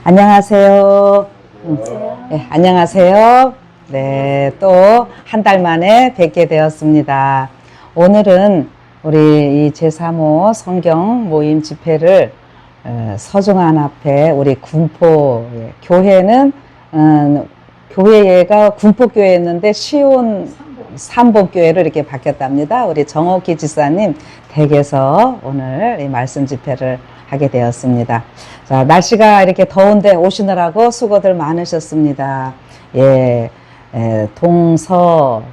안녕하세요. 네, 안녕하세요. 네, 또 한 달 만에 뵙게 되었습니다. 오늘은 우리 이 제3호 성경 모임 집회를 서중한 앞에 우리 군포 교회는 교회가 군포교회였는데 시온 삼복교회로 이렇게 바뀌었답니다. 우리 정옥희 지사님 댁에서 오늘 이 말씀 집회를 하게 되었습니다. 자, 날씨가 이렇게 더운데 오시느라고 수고들 많으셨습니다. 동서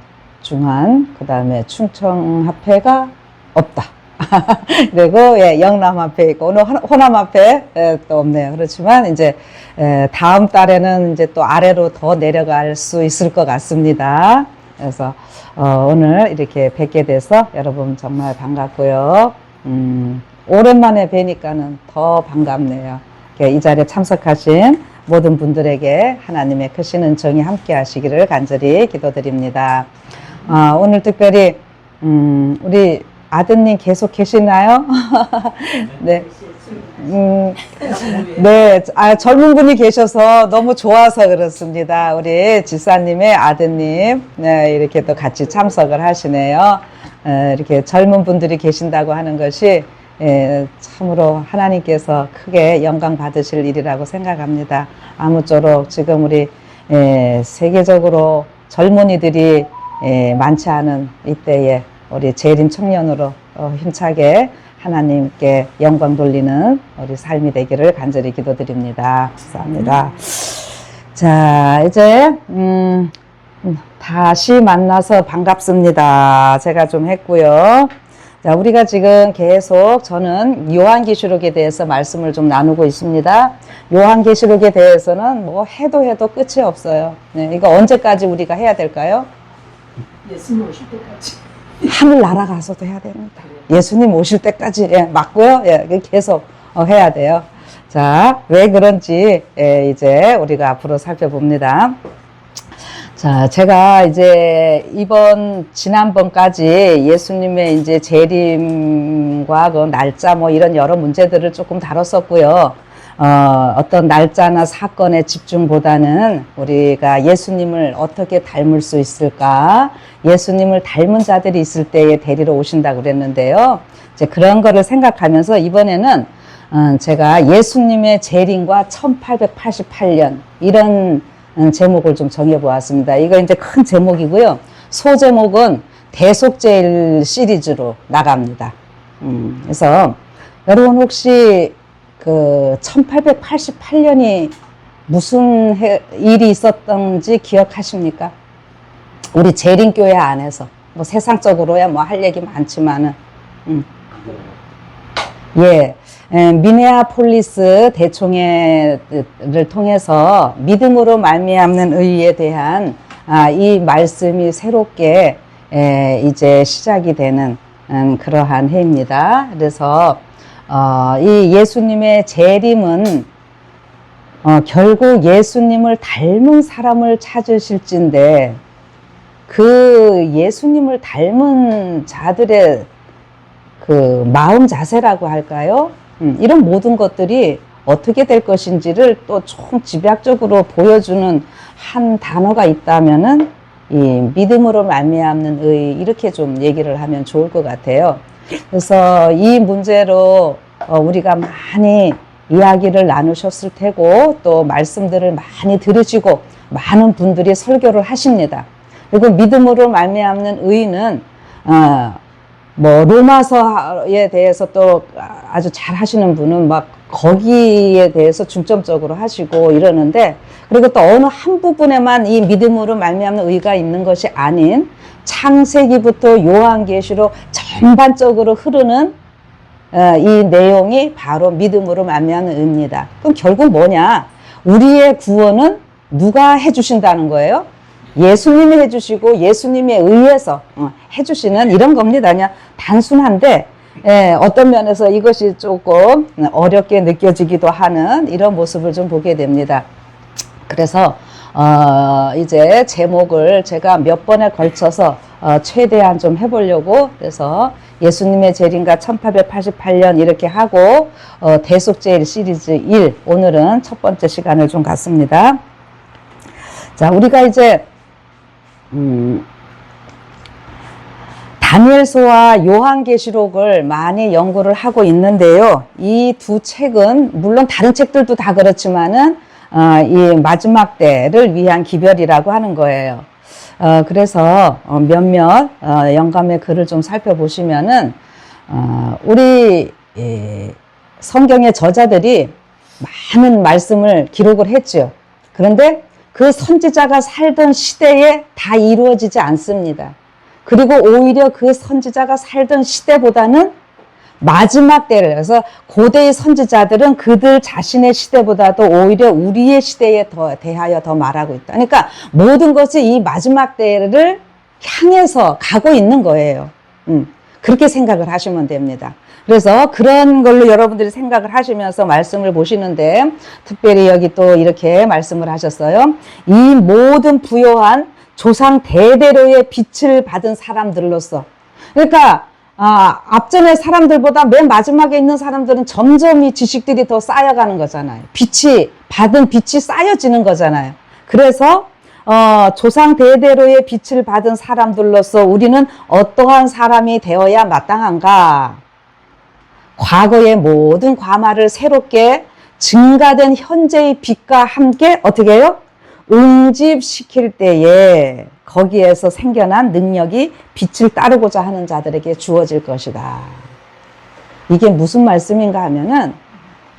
중한 그 다음에 충청합회가 없다. 그리고 영남합회 있고 오늘 호남합회 또 없네요. 그렇지만 이제 다음 달에는 이제 또 아래로 더 내려갈 수 있을 것 같습니다. 그래서 오늘 이렇게 뵙게 돼서 여러분 정말 반갑고요. 오랜만에 뵈니까는 더 반갑네요. 이 자리에 참석하신 모든 분들에게 하나님의 크신 은총이 함께 하시기를 간절히 기도드립니다. 오늘 특별히 우리 아드님 계속 계시나요? 네. 네. 젊은 분이 계셔서 너무 좋아서 그렇습니다. 우리 지사님의 아드님, 네, 이렇게 또 같이 참석을 하시네요. 이렇게 젊은 분들이 계신다고 하는 것이 참으로 하나님께서 크게 영광 받으실 일이라고 생각합니다. 아무쪼록 지금 우리 세계적으로 젊은이들이 많지 않은 이때에 우리 재림 청년으로 힘차게 하나님께 영광 돌리는 우리 삶이 되기를 간절히 기도드립니다. 감사합니다. 자, 이제 다시 만나서 반갑습니다. 제가 좀 했고요. 자, 우리가 지금 계속 저는 요한계시록에 대해서 말씀을 좀 나누고 있습니다. 요한계시록에 대해서는 뭐 해도 끝이 없어요. 네, 이거 언제까지 우리가 해야 될까요? 예수님 오실 때까지. 하늘 날아가서도 해야 됩니다. 예수님 오실 때까지 맞고요. 계속 해야 돼요. 자, 왜 그런지 이제 우리가 앞으로 살펴봅니다. 자, 제가 이제 지난번까지 예수님의 이제 재림과 그 날짜 뭐 이런 여러 문제들을 조금 다뤘었고요. 어떤 날짜나 사건의 집중보다는 우리가 예수님을 어떻게 닮을 수 있을까? 예수님을 닮은 자들이 있을 때에 데리러 오신다고 그랬는데요. 이제 그런 거를 생각하면서 이번에는 제가 예수님의 재림과 1888년 이런 제목을 좀 정해보았습니다. 이거 이제 큰 제목이고요. 소제목은 대속죄일 시리즈로 나갑니다. 그래서 여러분 혹시 그 1888년이 무슨 일이 있었던지 기억하십니까? 우리 재림교회 안에서 뭐 세상적으로야 뭐 할 얘기 많지만은 미네아폴리스 대총회를 통해서 믿음으로 말미암는 의에 대한 이 말씀이 새롭게 이제 시작이 되는 그러한 해입니다. 그래서 이 예수님의 재림은 결국 예수님을 닮은 사람을 찾으실진데 그 예수님을 닮은 자들의 그 마음 자세라고 할까요? 이런 모든 것들이 어떻게 될 것인지를 또 총 집약적으로 보여주는 한 단어가 있다면은 이 믿음으로 말미암는 의 이렇게 좀 얘기를 하면 좋을 것 같아요. 그래서 이 문제로 우리가 많이 이야기를 나누셨을 테고 또 말씀들을 많이 들으시고 많은 분들이 설교를 하십니다. 그리고 믿음으로 말미암는 의는 뭐 로마서에 대해서 또 아주 잘 하시는 분은 막 거기에 대해서 중점적으로 하시고 이러는데 그리고 또 어느 한 부분에만 이 믿음으로 말미암는 의가 있는 것이 아닌 창세기부터 요한계시록 전반적으로 흐르는 이 내용이 바로 믿음으로 말미암는 의입니다. 그럼 결국 뭐냐? 우리의 구원은 누가 해주신다는 거예요? 예수님이 해주시고 예수님에 의해서 해주시는 이런 겁니다. 그냥 단순한데 어떤 면에서 이것이 조금 어렵게 느껴지기도 하는 이런 모습을 좀 보게 됩니다. 그래서 이제 제목을 제가 몇 번에 걸쳐서 최대한 좀 해보려고, 그래서 예수님의 재림과 1888년 이렇게 하고 대속제일 시리즈 1, 오늘은 첫 번째 시간을 좀 갖습니다. 자, 우리가 이제 다니엘서와 요한계시록을 많이 연구를 하고 있는데요. 이 두 책은 물론 다른 책들도 다 그렇지만은 이 마지막 때를 위한 기별이라고 하는 거예요. 그래서 몇몇 영감의 글을 좀 살펴보시면은 우리 성경의 저자들이 많은 말씀을 기록을 했죠. 그런데 그 선지자가 살던 시대에 다 이루어지지 않습니다. 그리고 오히려 그 선지자가 살던 시대보다는 마지막 때를, 그래서 고대의 선지자들은 그들 자신의 시대보다도 오히려 우리의 시대에 대하여 더 말하고 있다. 그러니까 모든 것이 이 마지막 때를 향해서 가고 있는 거예요. 그렇게 생각을 하시면 됩니다. 그래서 그런 걸로 여러분들이 생각을 하시면서 말씀을 보시는데, 특별히 여기 또 이렇게 말씀을 하셨어요. 이 모든 부요한 조상 대대로의 빛을 받은 사람들로서, 그러니까 앞전의 사람들보다 맨 마지막에 있는 사람들은 점점 이 지식들이 더 쌓여가는 거잖아요. 받은 빛이 쌓여지는 거잖아요. 그래서 조상 대대로의 빛을 받은 사람들로서 우리는 어떠한 사람이 되어야 마땅한가? 과거의 모든 과마를 새롭게 증가된 현재의 빛과 함께 어떻게 해요? 응집시킬 때에 거기에서 생겨난 능력이 빛을 따르고자 하는 자들에게 주어질 것이다. 이게 무슨 말씀인가 하면은,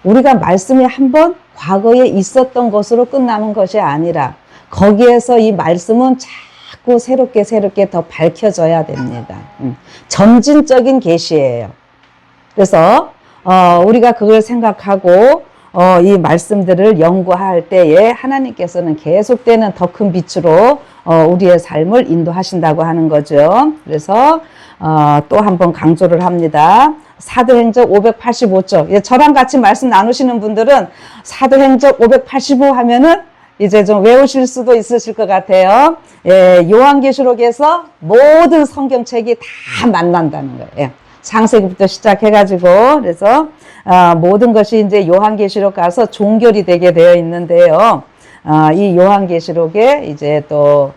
우리가 말씀이 한번 과거에 있었던 것으로 끝나는 것이 아니라 거기에서 이 말씀은 자꾸 새롭게 더 밝혀져야 됩니다. 점진적인 계시예요. 그래서 우리가 그걸 생각하고 이 말씀들을 연구할 때에 하나님께서는 계속되는 더 큰 빛으로 우리의 삶을 인도하신다고 하는 거죠. 그래서 또 한번 강조를 합니다. 사도행적 585쪽. 저랑 같이 말씀 나누시는 분들은 사도행적 585 하면은 이제 좀 외우실 수도 있으실 것 같아요. 요한계시록에서 모든 성경책이 다 만난다는 거예요. 창세기부터 시작해가지고, 그래서 모든 것이 이제 요한계시록 가서 종결이 되게 되어 있는데요. 이 요한계시록에 이제 또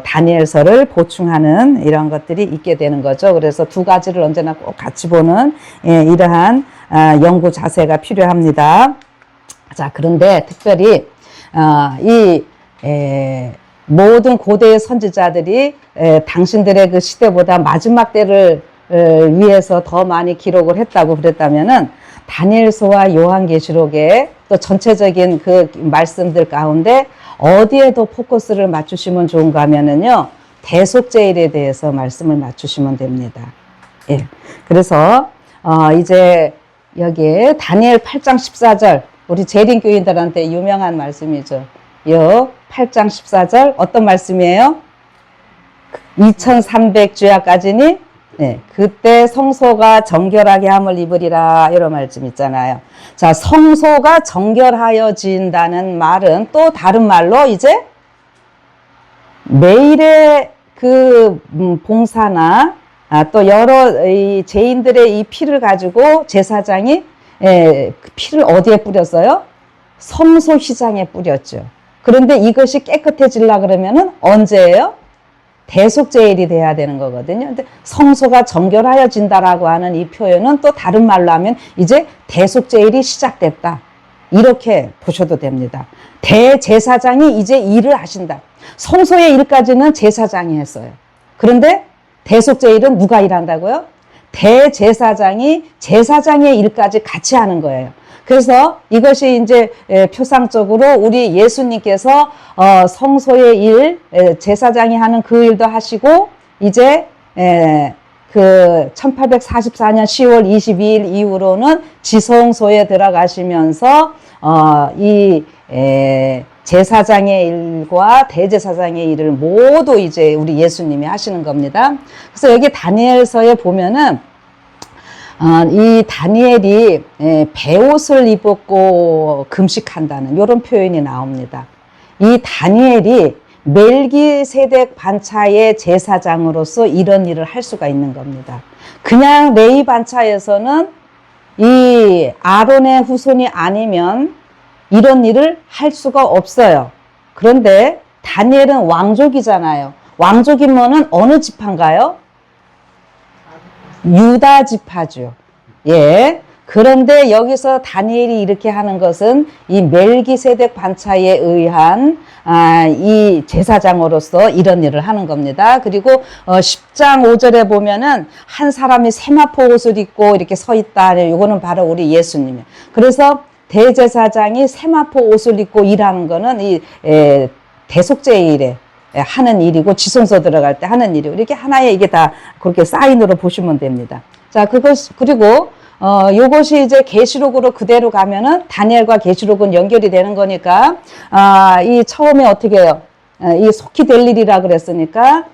다니엘서를 보충하는 이런 것들이 있게 되는 거죠. 그래서 두 가지를 언제나 꼭 같이 보는 이러한 연구 자세가 필요합니다. 자, 그런데 특별히 이 모든 고대의 선지자들이 당신들의 그 시대보다 마지막 때를 위해서 더 많이 기록을 했다고 그랬다면은, 다니엘서와 요한계시록의 또 전체적인 그 말씀들 가운데 어디에 더 포커스를 맞추시면 좋은가 하면은요, 대속제일에 대해서 말씀을 맞추시면 됩니다. 그래서 이제 여기에 다니엘 8장 14절, 우리 재림교인들한테 유명한 말씀이죠. 요 8장 14절 어떤 말씀이에요? 2300주야까지니 그때 성소가 정결하게 함을 입으리라, 이런 말씀 있잖아요. 자, 성소가 정결하여진다는 말은 또 다른 말로 이제 매일의 그 봉사나 또 여러 이 죄인들의 이 피를 가지고 제사장이 피를 어디에 뿌렸어요? 성소 휘장에 뿌렸죠. 그런데 이것이 깨끗해지려 그러면은 언제예요? 대속제일이 돼야 되는 거거든요. 근데 성소가 정결하여진다라고 하는 이 표현은 또 다른 말로 하면 이제 대속제일이 시작됐다, 이렇게 보셔도 됩니다. 대제사장이 이제 일을 하신다. 성소의 일까지는 제사장이 했어요. 그런데 대속제일은 누가 일한다고요? 대제사장이 제사장의 일까지 같이 하는 거예요. 그래서 이것이 이제 표상적으로 우리 예수님께서 성소의 일, 제사장이 하는 그 일도 하시고, 이제 그 1844년 10월 22일 이후로는 지성소에 들어가시면서 이 제사장의 일과 대제사장의 일을 모두 이제 우리 예수님이 하시는 겁니다. 그래서 여기 다니엘서에 보면은 이 다니엘이 베옷을 입었고 금식한다는 이런 표현이 나옵니다. 이 다니엘이 멜기세덱 반차의 제사장으로서 이런 일을 할 수가 있는 겁니다. 그냥 레위 반차에서는 이 아론의 후손이 아니면 이런 일을 할 수가 없어요. 그런데 다니엘은 왕족이잖아요. 왕족이면은 어느 지파인가요? 유다 지파죠. 예. 그런데 여기서 다니엘이 이렇게 하는 것은 이 멜기세덱 반차에 의한 이 제사장으로서 이런 일을 하는 겁니다. 그리고 10장 5절에 보면은 한 사람이 세마포 옷을 입고 이렇게 서 있다. 이거는 바로 우리 예수님이에요. 그래서 대제사장이 세마포 옷을 입고 일하는 거는 이 대속죄일에 하는 일이고 지성소 들어갈 때 하는 일이고 이렇게 하나의 이게 다 그렇게 사인으로 보시면 됩니다. 자, 그리고 요것이 이제 계시록으로 그대로 가면은 다니엘과 계시록은 연결이 되는 거니까 이 처음에 어떻게 해요? 이 속히 될 일이라 그랬으니까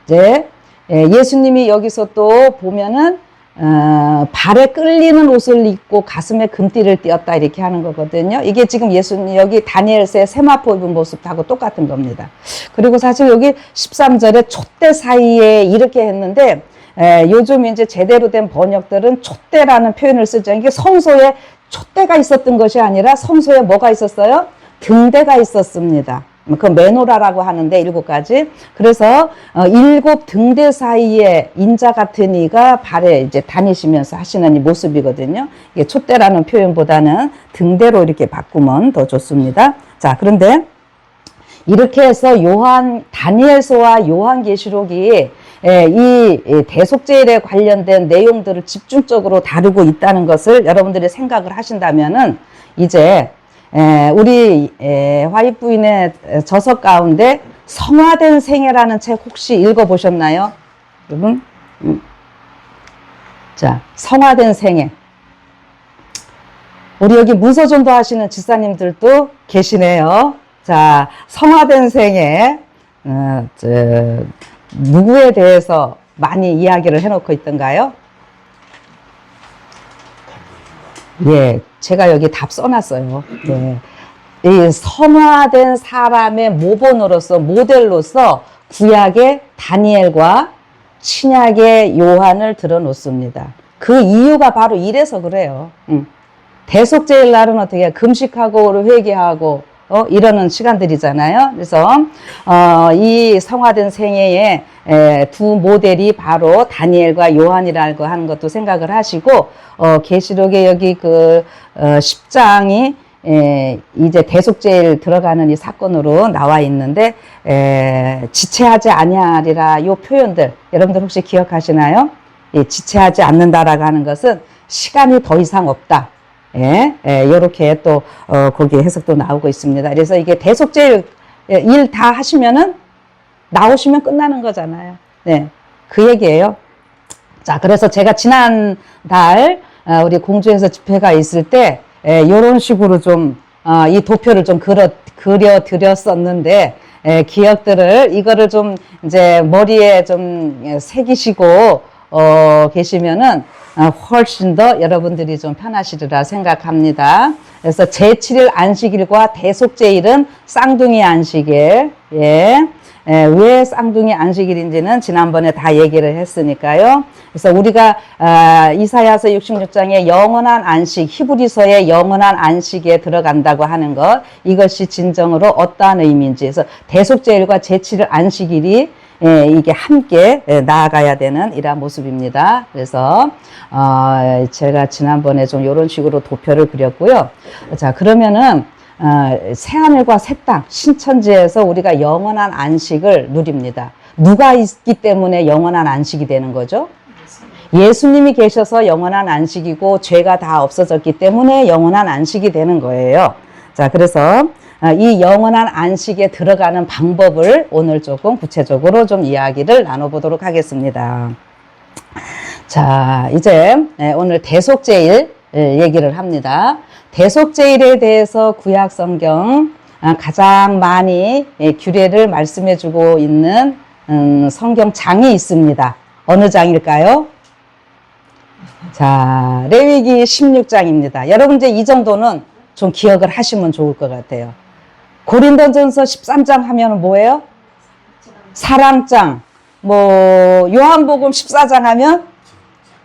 이제 예수님이 여기서 또 보면은 발에 끌리는 옷을 입고 가슴에 금띠를 띄었다 이렇게 하는 거거든요. 이게 지금 예수님 여기 다니엘서의 세마포 입은 모습하고 똑같은 겁니다. 그리고 사실 여기 13절에 촛대 사이에 이렇게 했는데 요즘 이제 제대로 된 번역들은 촛대라는 표현을 쓰죠. 이게 성소에 촛대가 있었던 것이 아니라 성소에 뭐가 있었어요? 등대가 있었습니다. 그 메노라라고 하는데 7가지. 그래서 7 등대 사이에 인자 같은 이가 발에 이제 다니시면서 하시는 이 모습이거든요. 이게 촛대라는 표현보다는 등대로 이렇게 바꾸면 더 좋습니다. 자, 그런데 이렇게 해서 다니엘서와 요한계시록이 이 대속죄일에 관련된 내용들을 집중적으로 다루고 있다는 것을 여러분들이 생각을 하신다면은 이제 우리 화이트 부인의 저서 가운데 성화된 생애라는 책 혹시 읽어보셨나요? 여러분? 자, 성화된 생애. 우리 여기 문서전도 하시는 집사님들도 계시네요. 자, 성화된 생애. 누구에 대해서 많이 이야기를 해놓고 있던가요? 예, 제가 여기 답 써놨어요. 예. 이 성화된 사람의 모본으로서, 모델로서 구약의 다니엘과 신약의 요한을 들어놓습니다. 그 이유가 바로 이래서 그래요. 대속죄일 날은 어떻게 금식하고 회개하고 이러는 시간들이잖아요. 그래서 이 성화된 생애의 두 모델이 바로 다니엘과 요한이라고 하는 것도 생각을 하시고 계시록에 여기 그 10장이 이제 대속죄일 들어가는 이 사건으로 나와 있는데 지체하지 아니하리라 요 표현들 여러분들 혹시 기억하시나요? 지체하지 않는다라고 하는 것은 시간이 더 이상 없다. 요렇게 또, 거기에 해석도 나오고 있습니다. 그래서 이게 대속죄일 일 다 하시면은, 나오시면 끝나는 거잖아요. 네. 그 얘기예요. 자, 그래서 제가 지난달, 우리 공주에서 집회가 있을 때, 요런 식으로 좀, 이 도표를 좀 그려드렸었는데, 기억들을, 이거를 좀, 이제 머리에 좀 새기시고, 계시면은 훨씬 더 여러분들이 좀 편하시리라 생각합니다. 그래서 제7일 안식일과 대속죄일은 쌍둥이 안식일. 예. 왜 쌍둥이 안식일인지는 지난번에 다 얘기를 했으니까요. 그래서 우리가 이사야서 66장의 영원한 안식, 히브리서의 영원한 안식에 들어간다고 하는 것, 이것이 진정으로 어떠한 의미인지. 그래서 대속죄일과 제7일 안식일이 이게 함께 나아가야 되는 이러한 모습입니다. 그래서 제가 지난번에 좀 이런 식으로 도표를 그렸고요. 자, 그러면은 새하늘과 새 땅, 신천지에서 우리가 영원한 안식을 누립니다. 누가 있기 때문에 영원한 안식이 되는 거죠? 예수님이 계셔서 영원한 안식이고 죄가 다 없어졌기 때문에 영원한 안식이 되는 거예요. 자, 그래서 이 영원한 안식에 들어가는 방법을 오늘 조금 구체적으로 좀 이야기를 나눠보도록 하겠습니다. 자, 이제 오늘 대속죄일 얘기를 합니다. 대속죄일에 대해서 구약 성경 가장 많이 규례를 말씀해주고 있는 성경장이 있습니다. 어느 장일까요? 자, 레위기 16장입니다. 여러분 이제 이 정도는 좀 기억을 하시면 좋을 것 같아요. 고린도전서 13장 하면 뭐예요? 사랑장. 뭐 요한복음 14장 하면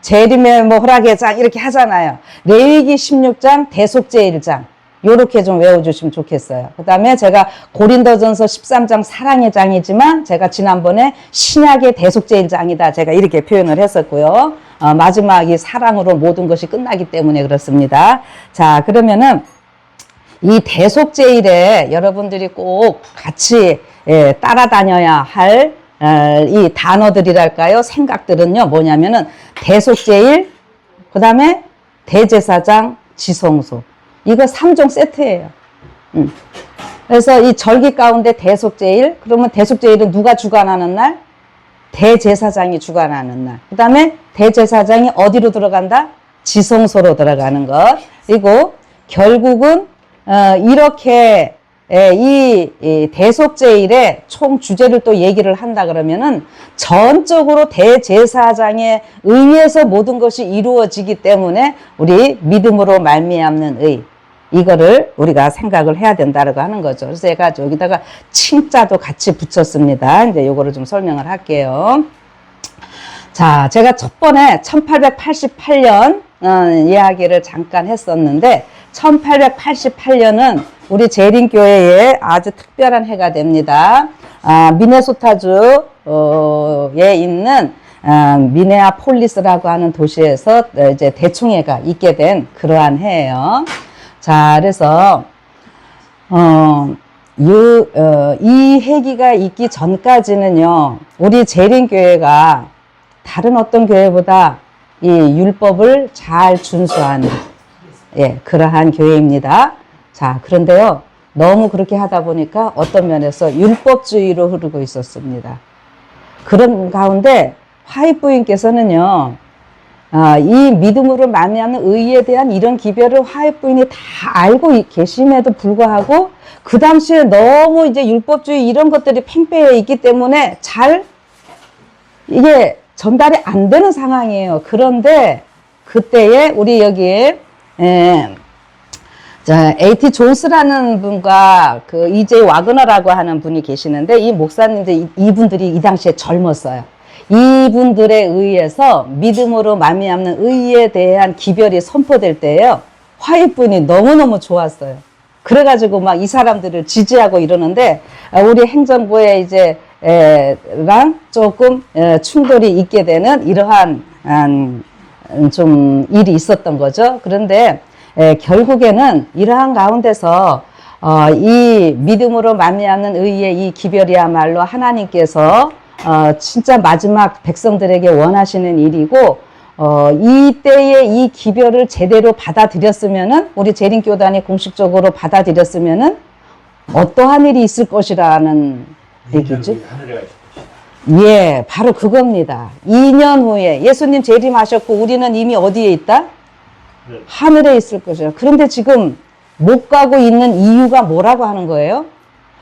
재림의 뭐 허락의 장 이렇게 하잖아요. 레위기 16장, 대속죄 1장. 요렇게 좀 외워주시면 좋겠어요. 그 다음에 제가 고린도전서 13장 사랑의 장이지만 제가 지난번에 신약의 대속죄 1장이다. 제가 이렇게 표현을 했었고요. 마지막이 사랑으로 모든 것이 끝나기 때문에 그렇습니다. 자, 그러면은 이 대속죄일에 여러분들이 꼭 같이 따라다녀야 할 이 단어들이랄까요? 생각들은요, 뭐냐면은 대속죄일, 그 다음에 대제사장, 지성소. 이거 3종 세트예요. 그래서 이 절기 가운데 대속죄일, 그러면 대속죄일은 누가 주관하는 날? 대제사장이 주관하는 날. 그 다음에 대제사장이 어디로 들어간다? 지성소로 들어가는 것. 그리고 결국은 이렇게 이 대속죄일의 총 주제를 또 얘기를 한다 그러면은 전적으로 대제사장에 의해서 모든 것이 이루어지기 때문에 우리 믿음으로 말미암는 의, 이거를 우리가 생각을 해야 된다고 하는 거죠. 그래서 제가 여기다가 칭자도 같이 붙였습니다. 이제 요거를 좀 설명을 할게요. 자, 제가 첫 번에 1888년 이야기를 잠깐 했었는데 1888년은 우리 재림교회에 아주 특별한 해가 됩니다. 미네소타주에 있는 미네아폴리스라고 하는 도시에서 이제 대총회가 있게 된 그러한 해예요. 자, 그래서 이 회기가 있기 전까지는요, 우리 재림교회가 다른 어떤 교회보다 이 율법을 잘 준수하는 그러한 교회입니다. 자, 그런데요, 너무 그렇게 하다 보니까 어떤 면에서 율법주의로 흐르고 있었습니다. 그런 가운데 화입부인께서는요, 이 믿음으로 말미암는 의에 대한 이런 기별을 화입부인이 다 알고 계심에도 불구하고 그 당시에 너무 이제 율법주의 이런 것들이 팽배해 있기 때문에 잘 이게 전달이 안 되는 상황이에요. 그런데 그때에 우리 여기에 자, A.T. 존스라는 분과 그 E.J. 와그너라고 하는 분이 계시는데 이 목사님들 이분들이 이 당시에 젊었어요. 이분들에 의해서 믿음으로 말미암는 의에 대한 기별이 선포될 때에요. 화입분이 너무너무 좋았어요. 그래가지고 막 이 사람들을 지지하고 이러는데 우리 행정부에 이제 랑 조금 충돌이 있게 되는 이러한 좀 일이 있었던 거죠. 그런데 결국에는 이러한 가운데서 이 믿음으로 말미암는 의의 이 기별이야말로 하나님께서 진짜 마지막 백성들에게 원하시는 일이고 이때에 이 기별을 제대로 받아들였으면은 우리 재림교단이 공식적으로 받아들였으면은 어떠한 일이 있을 것이라는 얘기죠. 예, 바로 그겁니다. 2년 후에 예수님 재림하셨고 우리는 이미 어디에 있다? 하늘에 있을 것이라. 그런데 지금 못 가고 있는 이유가 뭐라고 하는 거예요?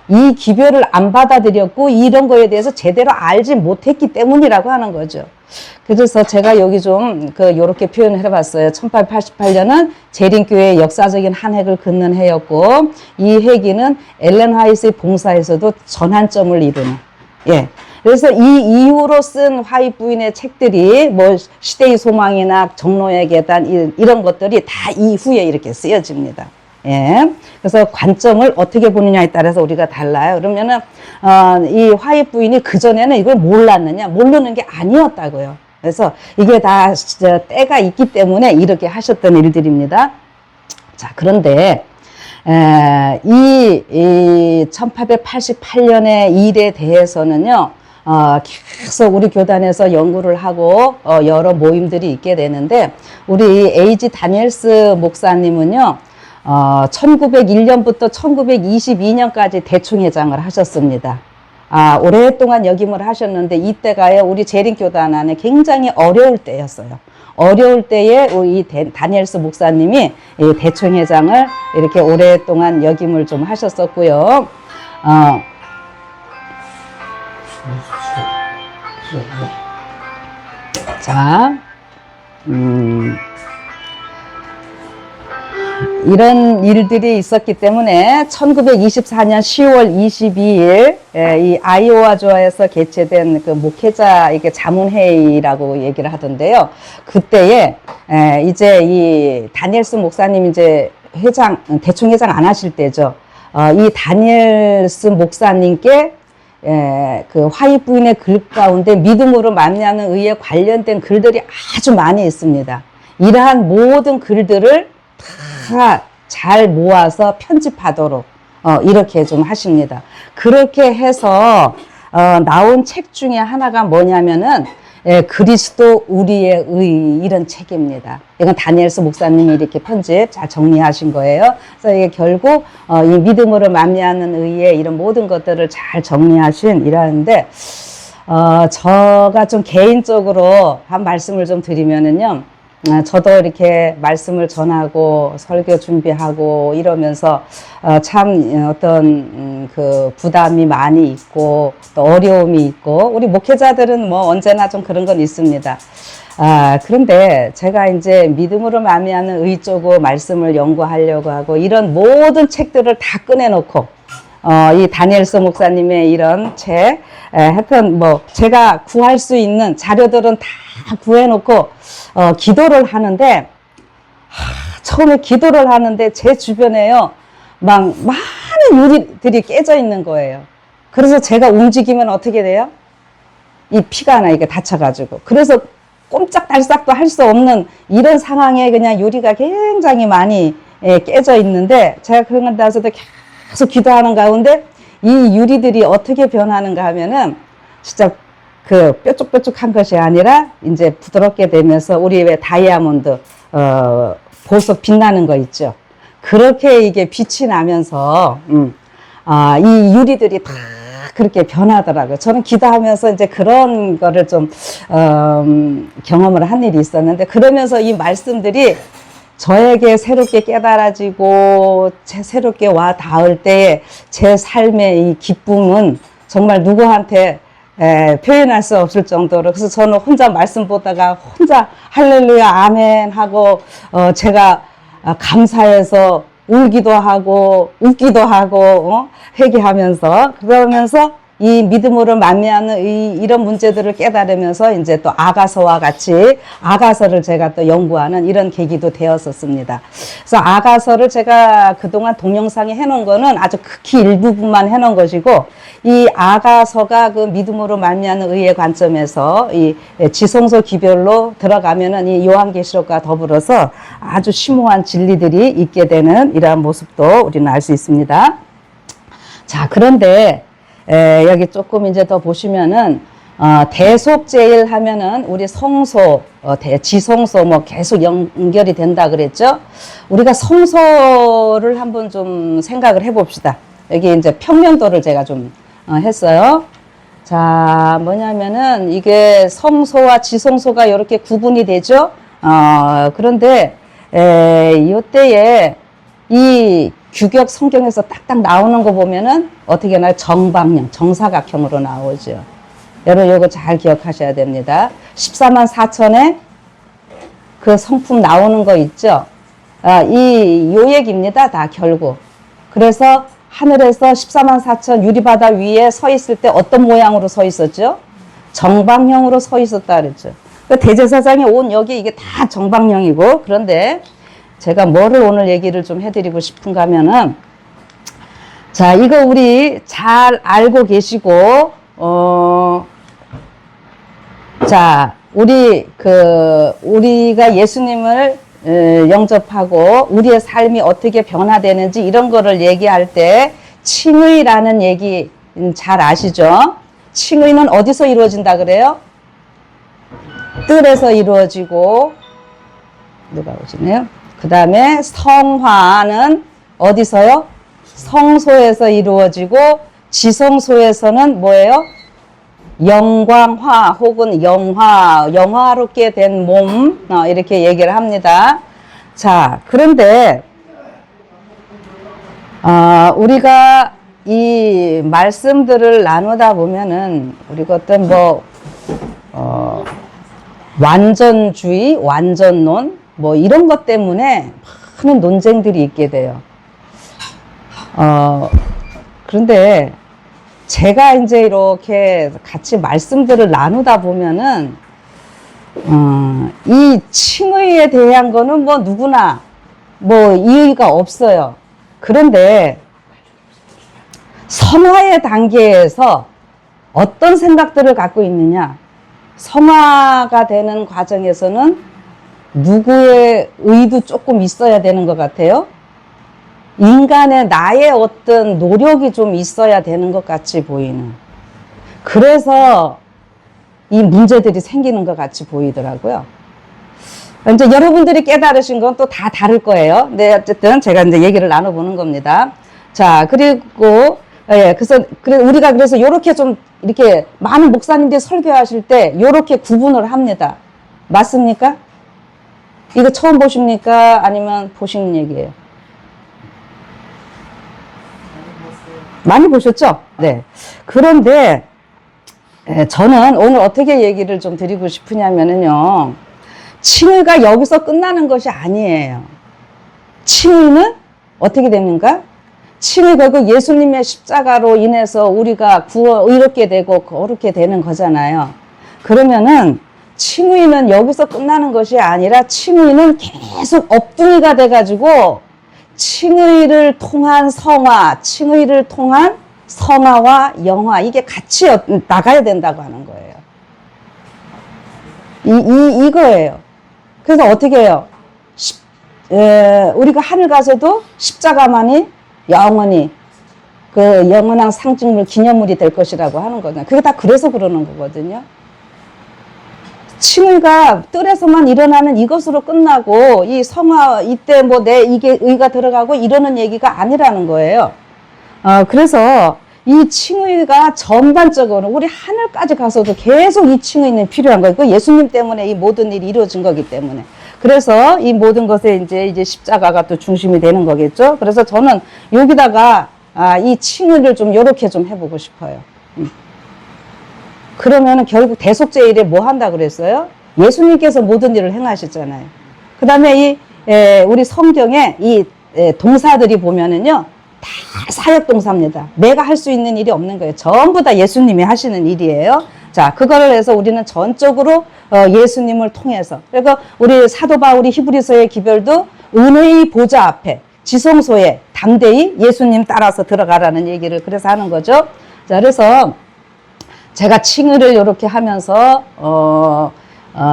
이 기별을 안 받아들였고 이런 거에 대해서 제대로 알지 못했기 때문이라고 하는 거죠. 그래서 제가 여기 좀 요렇게 표현을 해봤어요. 1888년은 재림교회의 역사적인 한 획을 긋는 해였고 이 회기는 엘렌 화이트의 봉사에서도 전환점을 이루는. 예. 그래서 이 이후로 쓴 화이트 부인의 책들이 뭐 시대의 소망이나 정로의 계단 이런 것들이 다 이후에 이렇게 쓰여집니다. 예. 그래서 관점을 어떻게 보느냐에 따라서 우리가 달라요. 그러면은, 이 화입 부인이 그전에는 이걸 몰랐느냐? 모르는 게 아니었다고요. 그래서 이게 다 때가 있기 때문에 이렇게 하셨던 일들입니다. 자, 그런데, 이 1888년의 일에 대해서는요, 계속 우리 교단에서 연구를 하고, 여러 모임들이 있게 되는데, 우리 A.G. 다니엘스 목사님은요, 1901년부터 1922년까지 대총회장을 하셨습니다. 오랫동안 역임을 하셨는데 이때가요 우리 재림교단 안에 굉장히 어려울 때였어요. 어려울 때에 이 다니엘스 목사님이 이 대총회장을 이렇게 오랫동안 역임을 좀 하셨었고요. 자, 이런 일들이 있었기 때문에 1924년 10월 22일 이 아이오와주에서 개최된 그 목회자 이게 자문회의라고 얘기를 하던데요. 그때에 이제 이 다니엘스 목사님 이제 대충 회장 안 하실 때죠. 이 다니엘스 목사님께 그 화이 부인의 글 가운데 믿음으로 만나는 의에 관련된 글들이 아주 많이 있습니다. 이러한 모든 글들을 다 잘 모아서 편집하도록 이렇게 좀 하십니다. 그렇게 해서 나온 책 중에 하나가 뭐냐면은 그리스도 우리의 의 이런 책입니다. 이건 다니엘스 목사님이 이렇게 편집 잘 정리하신 거예요. 그래서 이게 결국 이 믿음으로 만미하는 의의 이런 모든 것들을 잘 정리하신 이라는데 저가 좀 개인적으로 한 말씀을 좀 드리면은요. 저도 이렇게 말씀을 전하고 설교 준비하고 이러면서 참 어떤 그 부담이 많이 있고 또 어려움이 있고 우리 목회자들은 뭐 언제나 좀 그런 건 있습니다. 그런데 제가 이제 믿음으로 만미하는 의 쪽으로 말씀을 연구하려고 하고 이런 모든 책들을 다 꺼내놓고 이 다니엘스 목사님의 이런 책, 하여튼 뭐 제가 구할 수 있는 자료들은 다 구해놓고 기도를 하는데 처음에 기도를 하는데 제 주변에요 막 많은 유리들이 깨져 있는 거예요. 그래서 제가 움직이면 어떻게 돼요? 이 피가 하나 이게 다쳐가지고 그래서 꼼짝달싹도 할 수 없는 이런 상황에 그냥 유리가 굉장히 많이 깨져 있는데 제가 그런 건 따라서도 계속 기도하는 가운데 이 유리들이 어떻게 변하는가 하면은 진짜 그 뾰족뾰족한 것이 아니라 이제 부드럽게 되면서 우리 왜 다이아몬드 보석 빛나는 거 있죠. 그렇게 이게 빛이 나면서 이 유리들이 다 그렇게 변하더라고요. 저는 기도하면서 이제 그런 거를 좀 경험을 한 일이 있었는데 그러면서 이 말씀들이 저에게 새롭게 깨달아지고 새롭게 와 닿을 때에 제 삶의 이 기쁨은 정말 누구한테 표현할 수 없을 정도로 그래서 저는 혼자 말씀 보다가 혼자 할렐루야 아멘 하고 제가 감사해서 울기도 하고 웃기도 하고 회개하면서 그러면서 이 믿음으로 만미하는 이런 문제들을 깨달으면서 이제 또 아가서와 같이 아가서를 제가 또 연구하는 이런 계기도 되었었습니다. 그래서 아가서를 제가 그동안 동영상에 해놓은 거는 아주 극히 일부분만 해놓은 것이고 이 아가서가 그 믿음으로 만미하는 의의 관점에서 이 지성소 기별로 들어가면은 이 요한계시록과 더불어서 아주 심오한 진리들이 있게 되는 이러한 모습도 우리는 알 수 있습니다. 자, 그런데 여기 조금 이제 더 보시면은 대속제일 하면은 우리 성소, 지성소 뭐 계속 연결이 된다 그랬죠. 우리가 성소를 한번 좀 생각을 해봅시다. 여기 이제 평면도를 제가 좀 했어요. 자, 뭐냐면은 이게 성소와 지성소가 이렇게 구분이 되죠. 그런데 이때에 이 규격 성경에서 딱딱 나오는 거 보면은 어떻게 나요? 정방형, 정사각형으로 나오죠. 여러분 이거 잘 기억하셔야 됩니다. 14만 4천에 그 성품 나오는 거 있죠. 요 얘기입니다. 다 결국. 그래서 하늘에서 14만 4천 유리바다 위에 서 있을 때 어떤 모양으로 서 있었죠? 정방형으로 서 있었다 그랬죠. 그 대제사장의 옷 여기 이게 다 정방형이고 그런데 제가 뭐를 오늘 얘기를 좀 해드리고 싶은가 하면은 자 이거 우리 잘 알고 계시고 자 우리가 예수님을 영접하고 우리의 삶이 어떻게 변화되는지 이런 거를 얘기할 때 칭의라는 얘기 잘 아시죠? 칭의는 어디서 이루어진다 그래요? 뜰에서 이루어지고 누가 오시네요? 그 다음에 성화는 어디서요? 성소에서 이루어지고 지성소에서는 뭐예요? 영광화 혹은 영화롭게 된 몸 이렇게 얘기를 합니다. 자, 그런데 우리가 이 말씀들을 나누다 보면은 우리가 어떤 뭐 완전주의, 완전론 뭐 이런 것 때문에 많은 논쟁들이 있게 돼요. 그런데 제가 이제 이렇게 같이 말씀들을 나누다 보면은, 이 칭의에 대한 거는 뭐 누구나 뭐 이의가 없어요. 그런데 성화의 단계에서 어떤 생각들을 갖고 있느냐. 성화가 되는 과정에서는 누구의 의도 조금 있어야 되는 것 같아요. 인간의 나의 어떤 노력이 좀 있어야 되는 것 같이 보이는. 그래서 이 문제들이 생기는 것 같이 보이더라고요. 이제 여러분들이 깨달으신 건 또 다 다를 거예요. 근데 어쨌든 제가 이제 얘기를 나눠보는 겁니다. 자, 그리고, 예, 우리가 그래서 요렇게 좀, 이렇게 많은 목사님들이 설교하실 때 요렇게 구분을 합니다. 맞습니까? 이거 처음 보십니까? 아니면 보신 얘기예요? 많이 보셨죠? 네. 그런데, 저는 오늘 어떻게 얘기를 좀 드리고 싶으냐면요. 칭의가 여기서 끝나는 것이 아니에요. 칭의는 어떻게 됩니까? 칭의 결국 예수님의 십자가로 인해서 우리가 의롭게 되고 거룩게 되는 거잖아요. 그러면은 칭의는 여기서 끝나는 것이 아니라 칭의는 계속 업둥이가 돼가지고 칭의를 통한 성화, 칭의를 통한 성화와 영화, 이게 같이 나가야 된다고 하는 거예요. 이거예요. 그래서 어떻게 해요? 우리가 하늘 가서도 십자가만이 영원히 그 영원한 상징물, 기념물이 될 것이라고 하는 거잖아요. 그게 다 그래서 그러는 거거든요. 칭의가 뜰에서만 일어나는 이것으로 끝나고 이 성화 이때 뭐 이게 의가 들어가고 이러는 얘기가 아니라는 거예요. 그래서 이 칭의가 전반적으로 우리 하늘까지 가서도 계속 이 칭의는 필요한 거예요. 그 예수님 때문에 이 모든 일이 이루어진 거기 때문에. 그래서 이 모든 것에 이제 십자가가 또 중심이 되는 거겠죠. 그래서 저는 여기다가 이 칭의를 좀 요렇게 좀 해보고 싶어요. 그러면은 결국 대속죄일에 뭐 한다 그랬어요? 예수님께서 모든 일을 행하셨잖아요. 그 다음에 우리 성경에 이 동사들이 보면은요, 다 사역동사입니다. 내가 할 수 있는 일이 없는 거예요. 전부 다 예수님이 하시는 일이에요. 자, 그거를 해서 우리는 전적으로 예수님을 통해서. 그러니까 우리 사도 바울이 히브리서의 기별도 은혜의 보좌 앞에 지성소에 담대히 예수님 따라서 들어가라는 얘기를 그래서 하는 거죠. 자, 그래서 제가 칭의를 이렇게 하면서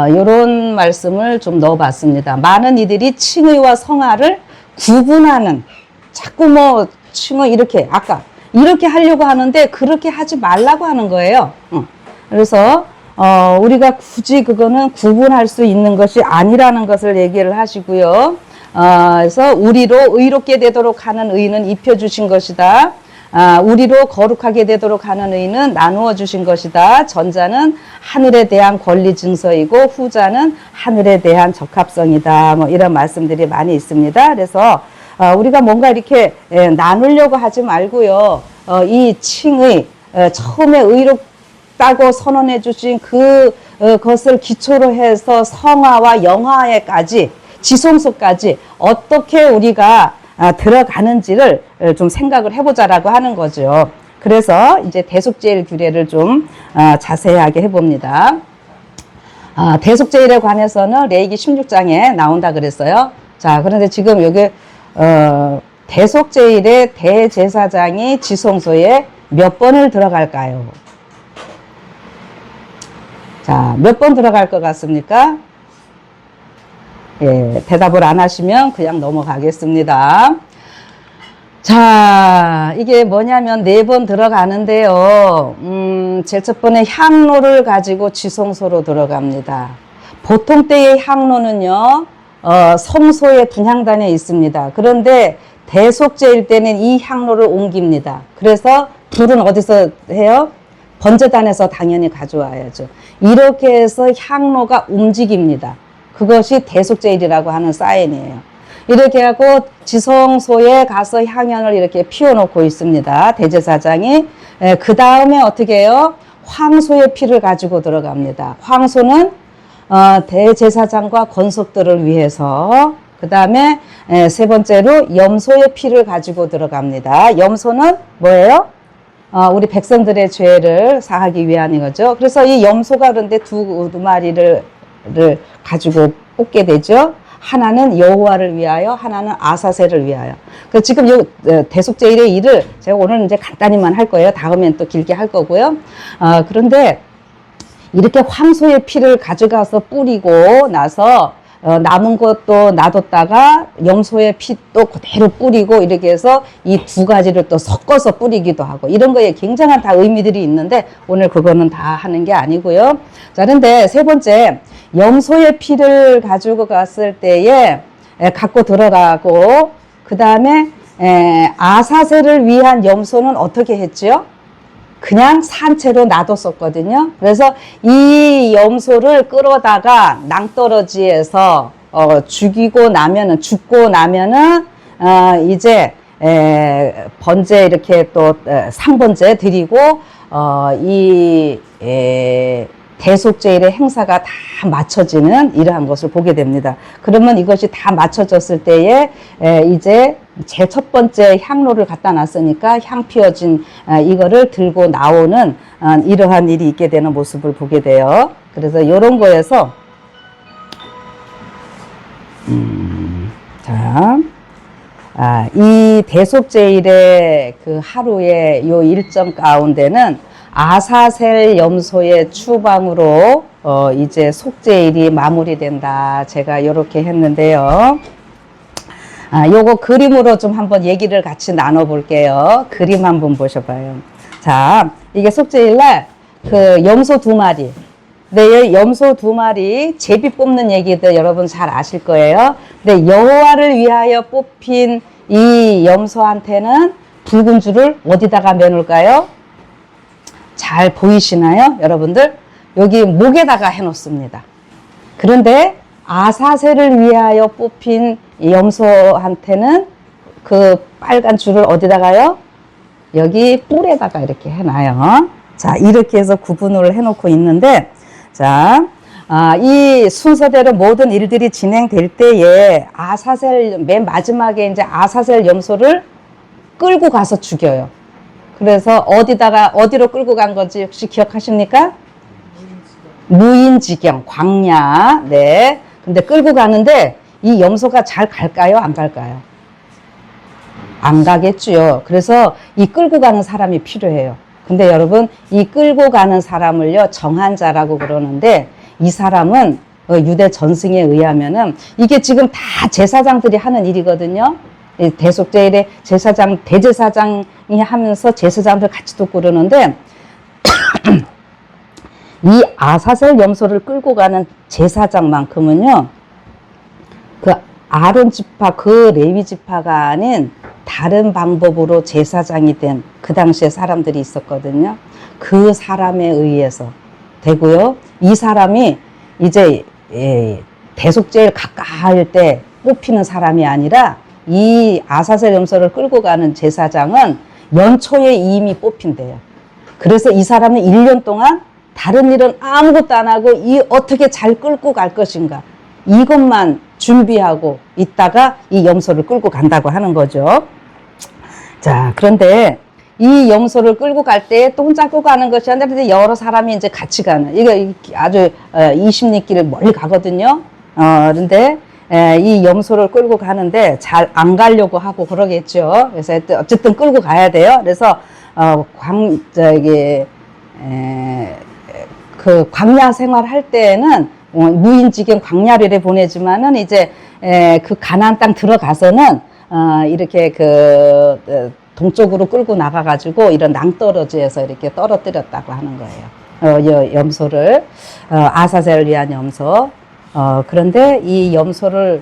이런 말씀을 좀 넣어봤습니다. 많은 이들이 칭의와 성화를 구분하는, 자꾸 뭐 칭의 이렇게 아까 이렇게 하려고 하는데 그렇게 하지 말라고 하는 거예요. 그래서 우리가 굳이 그거는 구분할 수 있는 것이 아니라는 것을 얘기를 하시고요. 그래서 우리로 의롭게 되도록 하는 의는 입혀주신 것이다. 우리로 거룩하게 되도록 하는 의는 나누어 주신 것이다. 전자는 하늘에 대한 권리 증서이고 후자는 하늘에 대한 적합성이다. 뭐 이런 말씀들이 많이 있습니다. 그래서 우리가 뭔가 이렇게 나누려고 하지 말고요. 이 칭의, 처음에 의롭다고 선언해 주신 그것을 기초로 해서 성화와 영화에까지, 지성소까지 어떻게 우리가 들어가는지를 좀 생각을 해보자라고 하는 거죠. 그래서 이제 대속죄일 규례를 좀 자세하게 해봅니다. 대속죄일에 관해서는 레위기 16장에 나온다 그랬어요. 자, 그런데 지금 여기 대속죄일에 대제사장이 지성소에 몇 번을 들어갈까요? 자, 몇 번 들어갈 것 같습니까? 예, 대답을 안 하시면 그냥 넘어가겠습니다. 자, 이게 뭐냐면 4번 들어가는데요. 제일 첫 번에 향로를 가지고 지성소로 들어갑니다. 보통 때의 향로는요, 성소의 분향단에 있습니다. 그런데 대속죄일 때는 이 향로를 옮깁니다. 그래서 불은 어디서 해요? 번제단에서 당연히 가져와야죠. 이렇게 해서 향로가 움직입니다. 그것이 대속죄일이라고 하는 사인이에요. 이렇게 하고 지성소에 가서 향연을 이렇게 피워놓고 있습니다. 대제사장이. 그 다음에 어떻게 해요? 황소의 피를 가지고 들어갑니다. 황소는 대제사장과 권속들을 위해서 그 다음에 세 번째로 염소의 피를 가지고 들어갑니다. 염소는 뭐예요? 우리 백성들의 죄를 사하기 위한 거죠. 그래서 이 염소가 그런데 두 마리를 가지고 뽑게 되죠. 하나는 여호와를 위하여, 하나는 아사셀을 위하여. 그 지금 요 대속제일의 일을 제가 오늘 이제 간단히만 할 거예요. 다음엔 또 길게 할 거고요. 그런데 이렇게 황소의 피를 가져가서 뿌리고 나서 남은 것도 놔뒀다가 염소의 핏도 그대로 뿌리고 이렇게 해서 이 두 가지를 또 섞어서 뿌리기도 하고 이런 거에 굉장한 다 의미들이 있는데 오늘 그거는 다 하는 게 아니고요. 자, 그런데 세 번째, 염소의 피를 가지고 갔을 때에 갖고 들어가고 그 다음에 아사셀을 위한 염소는 어떻게 했지요? 그냥 산채로 놔뒀었거든요. 그래서 이 염소를 끌어다가 낭떠러지에서 죽고 나면은 이제 번제 이렇게 또 상번제 드리고 이 대속제일의 행사가 다 맞춰지는 이러한 것을 보게 됩니다. 그러면 이것이 다 맞춰졌을 때에 이제 제 첫 번째 향로를 갖다 놨으니까 향 피어진 이거를 들고 나오는 이러한 일이 있게 되는 모습을 보게 돼요. 그래서 이런 거에서 이 대속제일의 그 하루의 요 일정 가운데는 아사셀 염소의 추방으로 이제 속죄일이 마무리된다. 제가 이렇게 했는데요. 요거 그림으로 좀 한번 얘기를 같이 나눠볼게요. 그림 한번 보셔봐요. 자, 이게 속죄일날 그 염소 두 마리. 네, 염소 두 마리 제비 뽑는 얘기들 여러분 잘 아실 거예요. 근데 여호와를 위하여 뽑힌 이 염소한테는 붉은 줄을 어디다가 매놓을까요? 잘 보이시나요? 여러분들? 여기 목에다가 해놓습니다. 그런데 아사셀을 위하여 뽑힌 염소한테는 그 빨간 줄을 어디다가요? 여기 뿔에다가 이렇게 해놔요. 자, 이렇게 해서 구분을 해놓고 있는데, 자, 이 순서대로 모든 일들이 진행될 때에 맨 마지막에 이제 아사셀 염소를 끌고 가서 죽여요. 그래서 어디로 끌고 간 건지 혹시 기억하십니까? 무인지경, 광야. 네. 근데 끌고 가는데 이 염소가 잘 갈까요? 안 갈까요? 안 가겠죠. 그래서 이 끌고 가는 사람이 필요해요. 근데 여러분, 이 끌고 가는 사람을요, 정한 자라고 그러는데 이 사람은 유대 전승에 의하면은 이게 지금 다 제사장들이 하는 일이거든요. 대속제일에 대제사장이 하면서 제사장들 같이 돕고 그러는데 이 아사셀 염소를 끌고 가는 제사장만큼은요, 그 아론 지파, 그 레위 지파가 아닌 다른 방법으로 제사장이 된 그 당시에 사람들이 있었거든요. 그 사람에 의해서 되고요. 이 사람이 이제 대속제일 가까울 때 뽑히는 사람이 아니라 이 아사셀 염소를 끌고 가는 제사장은 연초에 이미 뽑힌대요. 그래서 이 사람은 1년 동안 다른 일은 아무것도 안 하고 어떻게 잘 끌고 갈 것인가 이것만 준비하고 있다가 이 염소를 끌고 간다고 하는 거죠. 자, 그런데 이 염소를 끌고 갈 때 또 혼자 끌고 가는 것이 아니라 여러 사람이 이제 같이 가는, 이게 아주 20리길을 멀리 가거든요. 그런데 이 염소를 끌고 가는데 잘 안 가려고 하고 그러겠죠. 그래서 어쨌든 끌고 가야 돼요. 그래서 그 광야 생활 할 때에는 무인지경 광야를 보내지만은 이제 그 가나안 땅 들어가서는 이렇게 동쪽으로 끌고 나가가지고 이런 낭떠러지에서 이렇게 떨어뜨렸다고 하는 거예요. 염소를 아사셀을 위한 염소. 그런데 이 염소를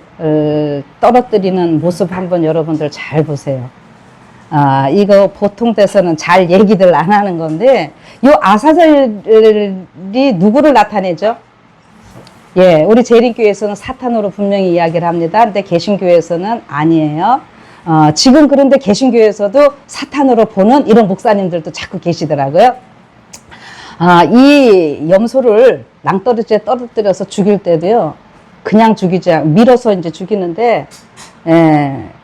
떨어뜨리는 모습 한번 여러분들 잘 보세요. 이거 보통 데서는 잘 얘기들 안 하는 건데, 요 아사셀이 누구를 나타내죠? 예, 우리 재림교회에서는 사탄으로 분명히 이야기를 합니다. 근데 개신교회에서는 아니에요. 지금 그런데 개신교회에서도 사탄으로 보는 이런 목사님들도 자꾸 계시더라고요. 이 염소를 낭떠러지에 떨어뜨려서 죽일 때도요, 그냥 죽이지 않고 밀어서 이제 죽이는데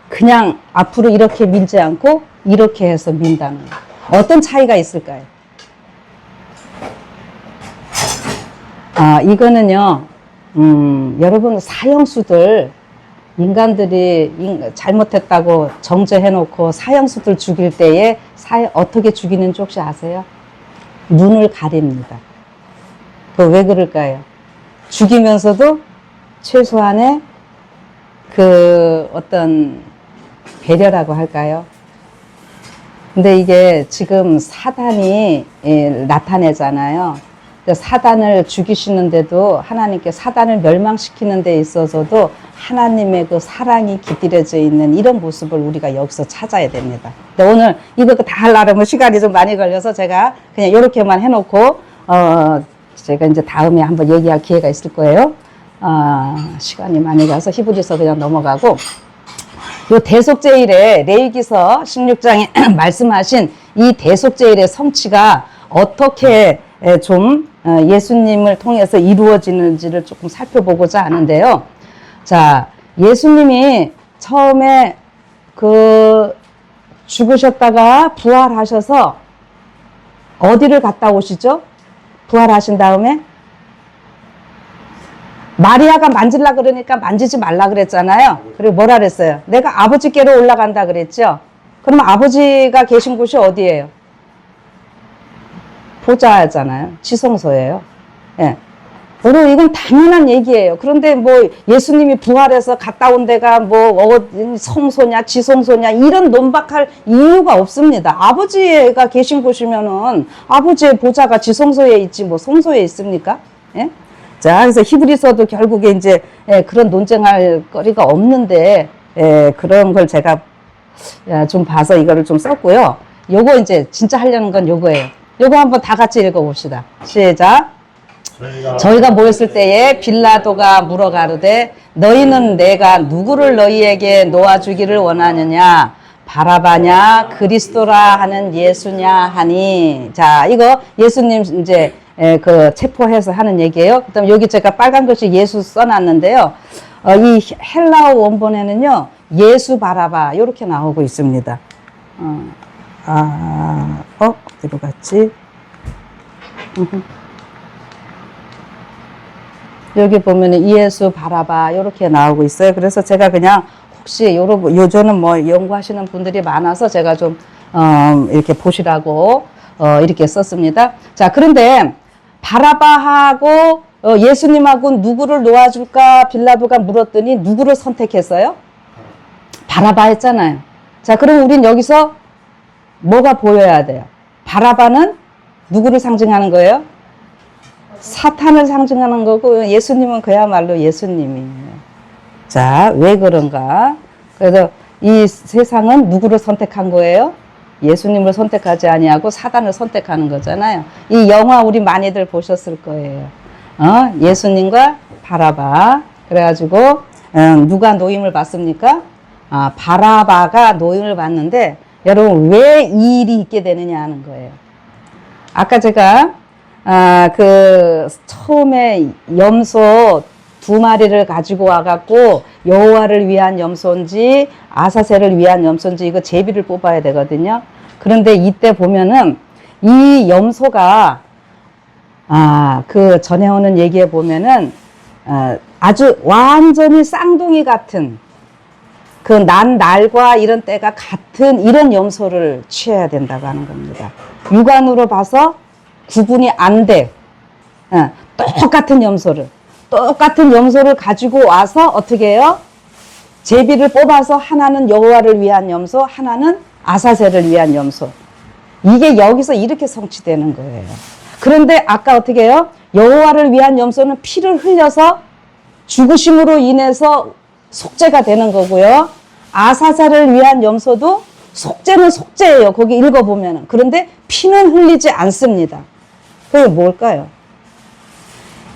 그냥 앞으로 이렇게 밀지 않고 이렇게 해서 민다는 거예요. 어떤 차이가 있을까요? 이거는요, 여러분 사형수들 인간들이 잘못했다고 정죄해놓고 사형수들 죽일 때에 어떻게 죽이는지 혹시 아세요? 눈을 가립니다. 왜 그럴까요? 죽이면서도 최소한의 그 어떤 배려라고 할까요? 근데 이게 지금 사단이 나타내잖아요. 사단을 죽이시는데도 하나님께 사단을 멸망시키는 데 있어서도 하나님의 그 사랑이 깃들여져 있는 이런 모습을 우리가 여기서 찾아야 됩니다. 근데 오늘 이거 다 하려면 시간이 좀 많이 걸려서 제가 그냥 이렇게만 해놓고 제가 이제 다음에 한번 얘기할 기회가 있을 거예요. 시간이 많이 가서 히브리서 그냥 넘어가고 요 대속제일에 레위기서 16장에 말씀하신 이 대속제일의 성취가 어떻게 좀 예수님을 통해서 이루어지는지를 조금 살펴보고자 하는데요. 자, 예수님이 처음에 그 죽으셨다가 부활하셔서 어디를 갔다 오시죠? 부활하신 다음에 마리아가 만질라 그러니까 만지지 말라 그랬잖아요. 그리고 뭐라 그랬어요? 내가 아버지께로 올라간다 그랬죠? 그러면 아버지가 계신 곳이 어디예요? 보좌잖아요. 지성소예요. 예. 물론 이건 당연한 얘기예요. 그런데 뭐 예수님이 부활해서 갔다 온 데가 뭐 성소냐 지성소냐 이런 논박할 이유가 없습니다. 아버지가 계신 곳이면은 아버지의 보좌가 지성소에 있지 뭐 성소에 있습니까? 예? 자, 그래서 히브리서도 결국에 이제 그런 논쟁할 거리가 없는데 그런 걸 제가 좀 봐서 이거를 좀 썼고요. 요거 이제 진짜 하려는 건 요거예요. 요거 한번 다 같이 읽어봅시다. 시작. 저희가 모였을 때에 빌라도가 물어가르되 너희는 내가 누구를 너희에게 놓아주기를 원하느냐 바라바냐 그리스도라 하는 예수냐 하니. 자, 이거 예수님 이제 그 체포해서 하는 얘기예요. 그다음 여기 제가 빨간 글씨 예수 써놨는데요. 이 헬라어 원본에는요 예수 바라바 이렇게 나오고 있습니다. 어디로 갔지? 여기 보면은 예수 바라바 이렇게 나오고 있어요. 그래서 제가 그냥 혹시 요즘은 뭐 연구하시는 분들이 많아서 제가 좀 이렇게 보시라고 이렇게 썼습니다. 자, 그런데 바라바하고 예수님하고 누구를 놓아줄까 빌라도가 물었더니 누구를 선택했어요? 바라바 했잖아요. 자, 그럼 우린 여기서 뭐가 보여야 돼요? 바라바는 누구를 상징하는 거예요? 사탄을 상징하는 거고 예수님은 그야말로 예수님이에요. 자, 왜 그런가? 그래서 이 세상은 누구를 선택한 거예요? 예수님을 선택하지 아니하고 사단을 선택하는 거잖아요. 이 영화 우리 많이들 보셨을 거예요. 예수님과 바라바. 그래가지고 누가 노임을 받습니까? 바라바가 노임을 받는데 여러분 왜 이 일이 있게 되느냐 하는 거예요. 아까 제가 그 처음에 염소 2마리를 가지고 와갖고 여호와를 위한 염소인지 아사셀을 위한 염소인지 이거 제비를 뽑아야 되거든요. 그런데 이때 보면은 이 염소가 그 전에 오는 얘기에 보면은 아주 완전히 쌍둥이 같은 그 난 날과 이런 때가 같은 이런 염소를 취해야 된다고 하는 겁니다. 육안으로 봐서 구분이 안 돼. 똑같은 염소를 가지고 와서 어떻게 해요? 제비를 뽑아서 하나는 여호와를 위한 염소, 하나는 아사셀을 위한 염소. 이게 여기서 이렇게 성취되는 거예요. 그런데 아까 어떻게 해요? 여호와를 위한 염소는 피를 흘려서 죽으심으로 인해서 속죄가 되는 거고요. 아사셀을 위한 염소도 속죄는 속죄예요. 거기 읽어보면은. 그런데 피는 흘리지 않습니다. 그게 뭘까요?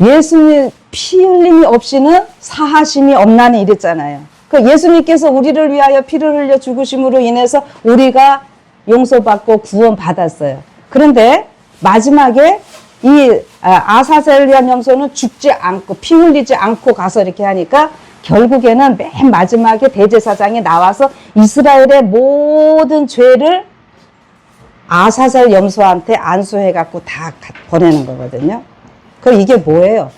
예수님 피 흘림이 없이는 사하심이 없나니 이랬잖아요. 그 예수님께서 우리를 위하여 피를 흘려 죽으심으로 인해서 우리가 용서받고 구원받았어요. 그런데 마지막에 이 아사셀이라는 염소는 죽지 않고 피 흘리지 않고 가서 이렇게 하니까 결국에는 맨 마지막에 대제사장이 나와서 이스라엘의 모든 죄를 아사셀 염소한테 안수해 갖고 다 보내는 거거든요. 그럼 이게 뭐예요?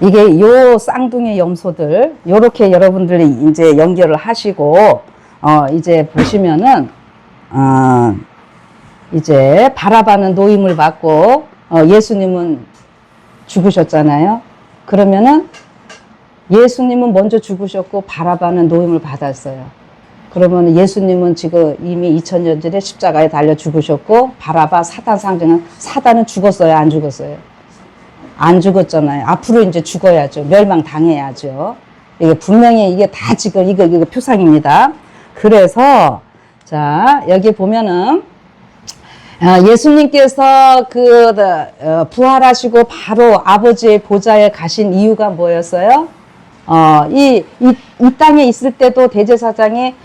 이게 요 쌍둥이 염소들 요렇게 여러분들이 이제 연결을 하시고 이제 보시면은 이제 바라바는 노임을 받고 예수님은 죽으셨잖아요. 그러면은 예수님은 먼저 죽으셨고 바라바는 노임을 받았어요. 그러면 예수님은 지금 이미 2000년 전에 십자가에 달려 죽으셨고 바라바 사단 상징은 사단은 죽었어요, 안 죽었어요? 안 죽었잖아요. 앞으로 이제 죽어야죠. 멸망당해야죠. 이게 분명히 이게 다 지금 이거 표상입니다. 그래서 자 여기 보면은 예수님께서 부활하시고 바로 아버지의 보좌에 가신 이유가 뭐였어요? 이 땅에 있을 때도 대제사장이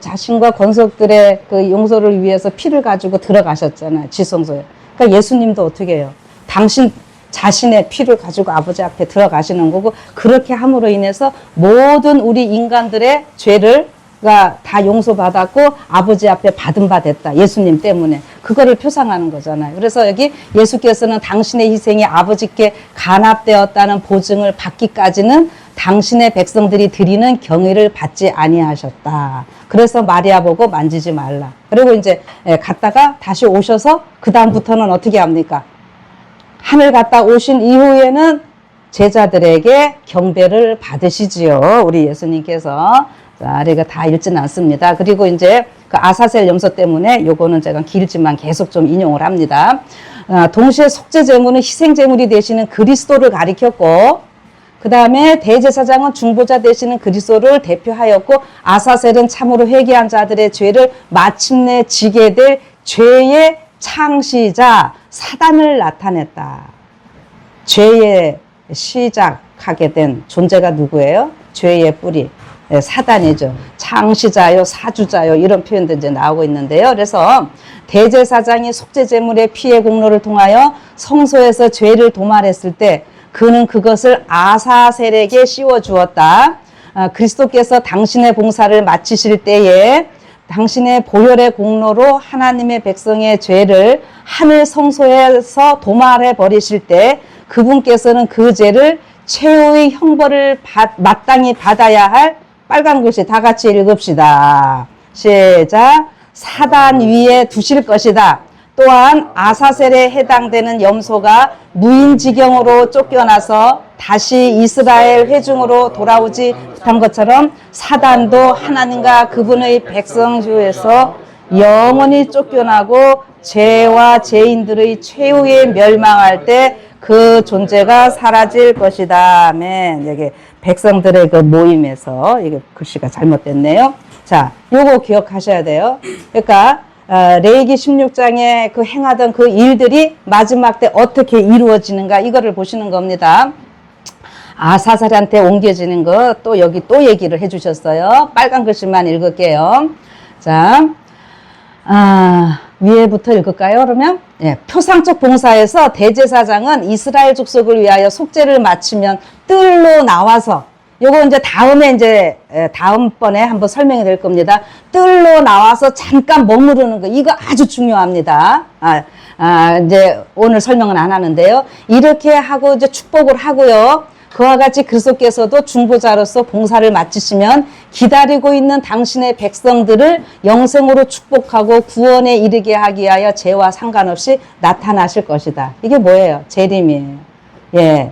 자신과 권속들의 그 용서를 위해서 피를 가지고 들어가셨잖아요. 지성소에. 그러니까 예수님도 어떻게 해요? 당신 자신의 피를 가지고 아버지 앞에 들어가시는 거고, 그렇게 함으로 인해서 모든 우리 인간들의 죄를 다 용서받았고 아버지 앞에 받은 바 됐다. 예수님 때문에. 그거를 표상하는 거잖아요. 그래서 여기 예수께서는 당신의 희생이 아버지께 간합되었다는 보증을 받기까지는 당신의 백성들이 드리는 경의를 받지 아니하셨다. 그래서 마리아 보고 만지지 말라. 그리고 이제 갔다가 다시 오셔서 그 다음부터는 어떻게 합니까? 하늘 갔다 오신 이후에는 제자들에게 경배를 받으시지요. 우리 예수님께서. 자, 이거 다 읽지는 않습니다. 그리고 이제 그 아사셀 염소 때문에 요거는 제가 길지만 계속 좀 인용을 합니다. 동시에 속죄 제물은 희생 제물이 되시는 그리스도를 가리켰고, 그 다음에 대제사장은 중보자 되시는 그리스도를 대표하였고, 아사셀은 참으로 회개한 자들의 죄를 마침내 지게 될 죄의 창시자 사단을 나타냈다. 죄의 시작하게 된 존재가 누구예요? 죄의 뿌리. 사단이죠. 창시자요, 사주자요, 이런 표현도 이제 나오고 있는데요. 그래서 대제사장이 속죄제물의 피의 공로를 통하여 성소에서 죄를 도말했을 때 그는 그것을 아사셀에게 씌워 주었다. 그리스도께서 당신의 봉사를 마치실 때에 당신의 보혈의 공로로 하나님의 백성의 죄를 하늘 성소에서 도말해 버리실 때 그분께서는 그 죄를 최후의 형벌을 마땅히 받아야 할 빨간 글씨 다 같이 읽읍시다. 시작. 사단 위에 두실 것이다. 또한 아사셀에 해당되는 염소가 무인지경으로 쫓겨나서 다시 이스라엘 회중으로 돌아오지 못한 것처럼 사단도 하나님과 그분의 백성 중에서 영원히 쫓겨나고 죄와 죄인들의 최후에 멸망할 때 그 존재가 사라질 것이다. 아멘. 여기 백성들의 그 모임에서 이게 글씨가 잘못됐네요. 자, 요거 기억하셔야 돼요. 그러니까 레위기 16장에 그 행하던 그 일들이 마지막 때 어떻게 이루어지는가 이거를 보시는 겁니다. 아사셀한테 옮겨지는 거 또 여기 또 얘기를 해주셨어요. 빨간 글씨만 읽을게요. 자, 위에부터 읽을까요? 그러면 표상적 봉사에서 대제사장은 이스라엘 족속을 위하여 속죄를 마치면 뜰로 나와서, 요거 이제 다음번에 한번 설명이 될 겁니다. 뜰로 나와서 잠깐 머무르는 거, 이거 아주 중요합니다. 이제 오늘 설명은 안 하는데요. 이렇게 하고 이제 축복을 하고요. 그와 같이 그리스도께서도 중보자로서 봉사를 마치시면 기다리고 있는 당신의 백성들을 영생으로 축복하고 구원에 이르게 하기 위하여 죄와 상관없이 나타나실 것이다. 이게 뭐예요? 재림이에요.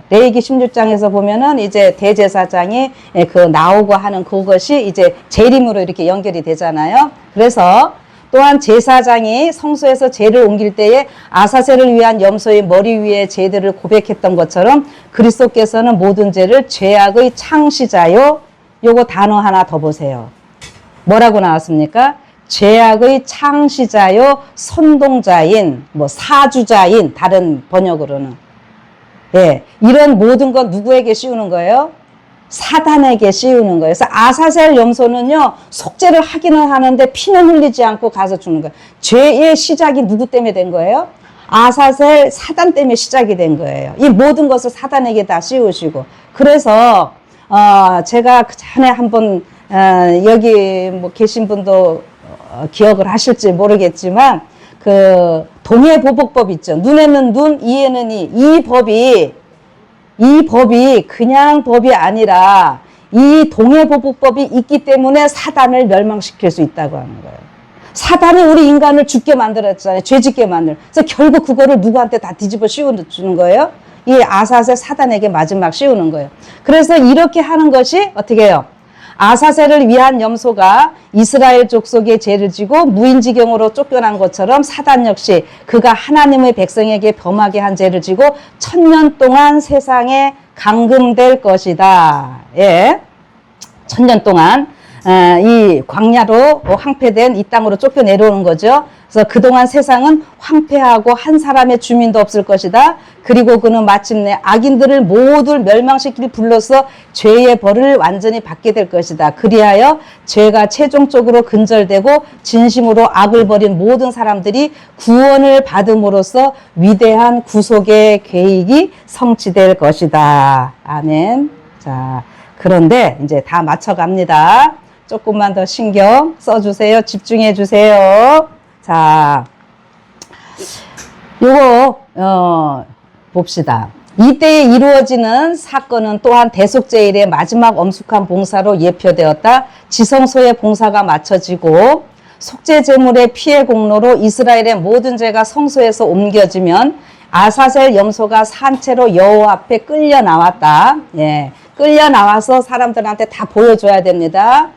레위기 16장에서 보면은 이제 대제사장이 그 나오고 하는 그것이 이제 재림으로 이렇게 연결이 되잖아요. 그래서 또한 제사장이 성소에서 죄를 옮길 때에 아사셀을 위한 염소의 머리 위에 죄들을 고백했던 것처럼 그리스도께서는 모든 죄를 죄악의 창시자요. 요거 단어 하나 더 보세요. 뭐라고 나왔습니까? 죄악의 창시자요, 선동자인, 사주자인, 다른 번역으로는. 이런 모든 건 누구에게 씌우는 거예요? 사단에게 씌우는 거예요. 그래서 아사셀 염소는요, 속죄를 하기는 하는데 피는 흘리지 않고 가서 죽는 거예요. 죄의 시작이 누구 때문에 된 거예요? 아사셀 사단 때문에 시작이 된 거예요. 이 모든 것을 사단에게 다 씌우시고. 그래서, 제가 그 전에 한번, 여기 뭐 계신 분도 기억을 하실지 모르겠지만, 그, 동해보복법 있죠. 눈에는 눈, 이에는 이. 이 법이 그냥 법이 아니라 이 동해보복법이 있기 때문에 사단을 멸망시킬 수 있다고 하는 거예요. 사단이 우리 인간을 죽게 만들었잖아요. 죄짓게 그래서 결국 그거를 누구한테 다 뒤집어 씌워주는 거예요. 이 아사셀 사단에게 마지막 씌우는 거예요. 그래서 이렇게 하는 것이 어떻게 해요? 아사셀을 위한 염소가 이스라엘 족속의 죄를 지고 무인지경으로 쫓겨난 것처럼 사단 역시 그가 하나님의 백성에게 범하게 한 죄를 지고 1000년 동안 세상에 감금될 것이다. 예. 1000년 동안 이 광야로 황폐된 이 땅으로 쫓겨 내려오는 거죠. 그래서 그동안 세상은 황폐하고 한 사람의 주민도 없을 것이다. 그리고 그는 마침내 악인들을 모두 멸망시킬 불로서 죄의 벌을 완전히 받게 될 것이다. 그리하여 죄가 최종적으로 근절되고 진심으로 악을 벌인 모든 사람들이 구원을 받음으로써 위대한 구속의 계획이 성취될 것이다. 아멘. 자, 그런데 이제 다 맞춰갑니다. 조금만 더 신경 써주세요. 집중해 주세요. 자, 요거 봅시다. 이때에 이루어지는 사건은 또한 대속제일의 마지막 엄숙한 봉사로 예표되었다. 지성소의 봉사가 마쳐지고 속죄 제물의 피해 공로로 이스라엘의 모든 죄가 성소에서 옮겨지면 아사셀 염소가 산채로 여호와 앞에 끌려 나왔다. 예, 끌려 나와서 사람들한테 다 보여줘야 됩니다.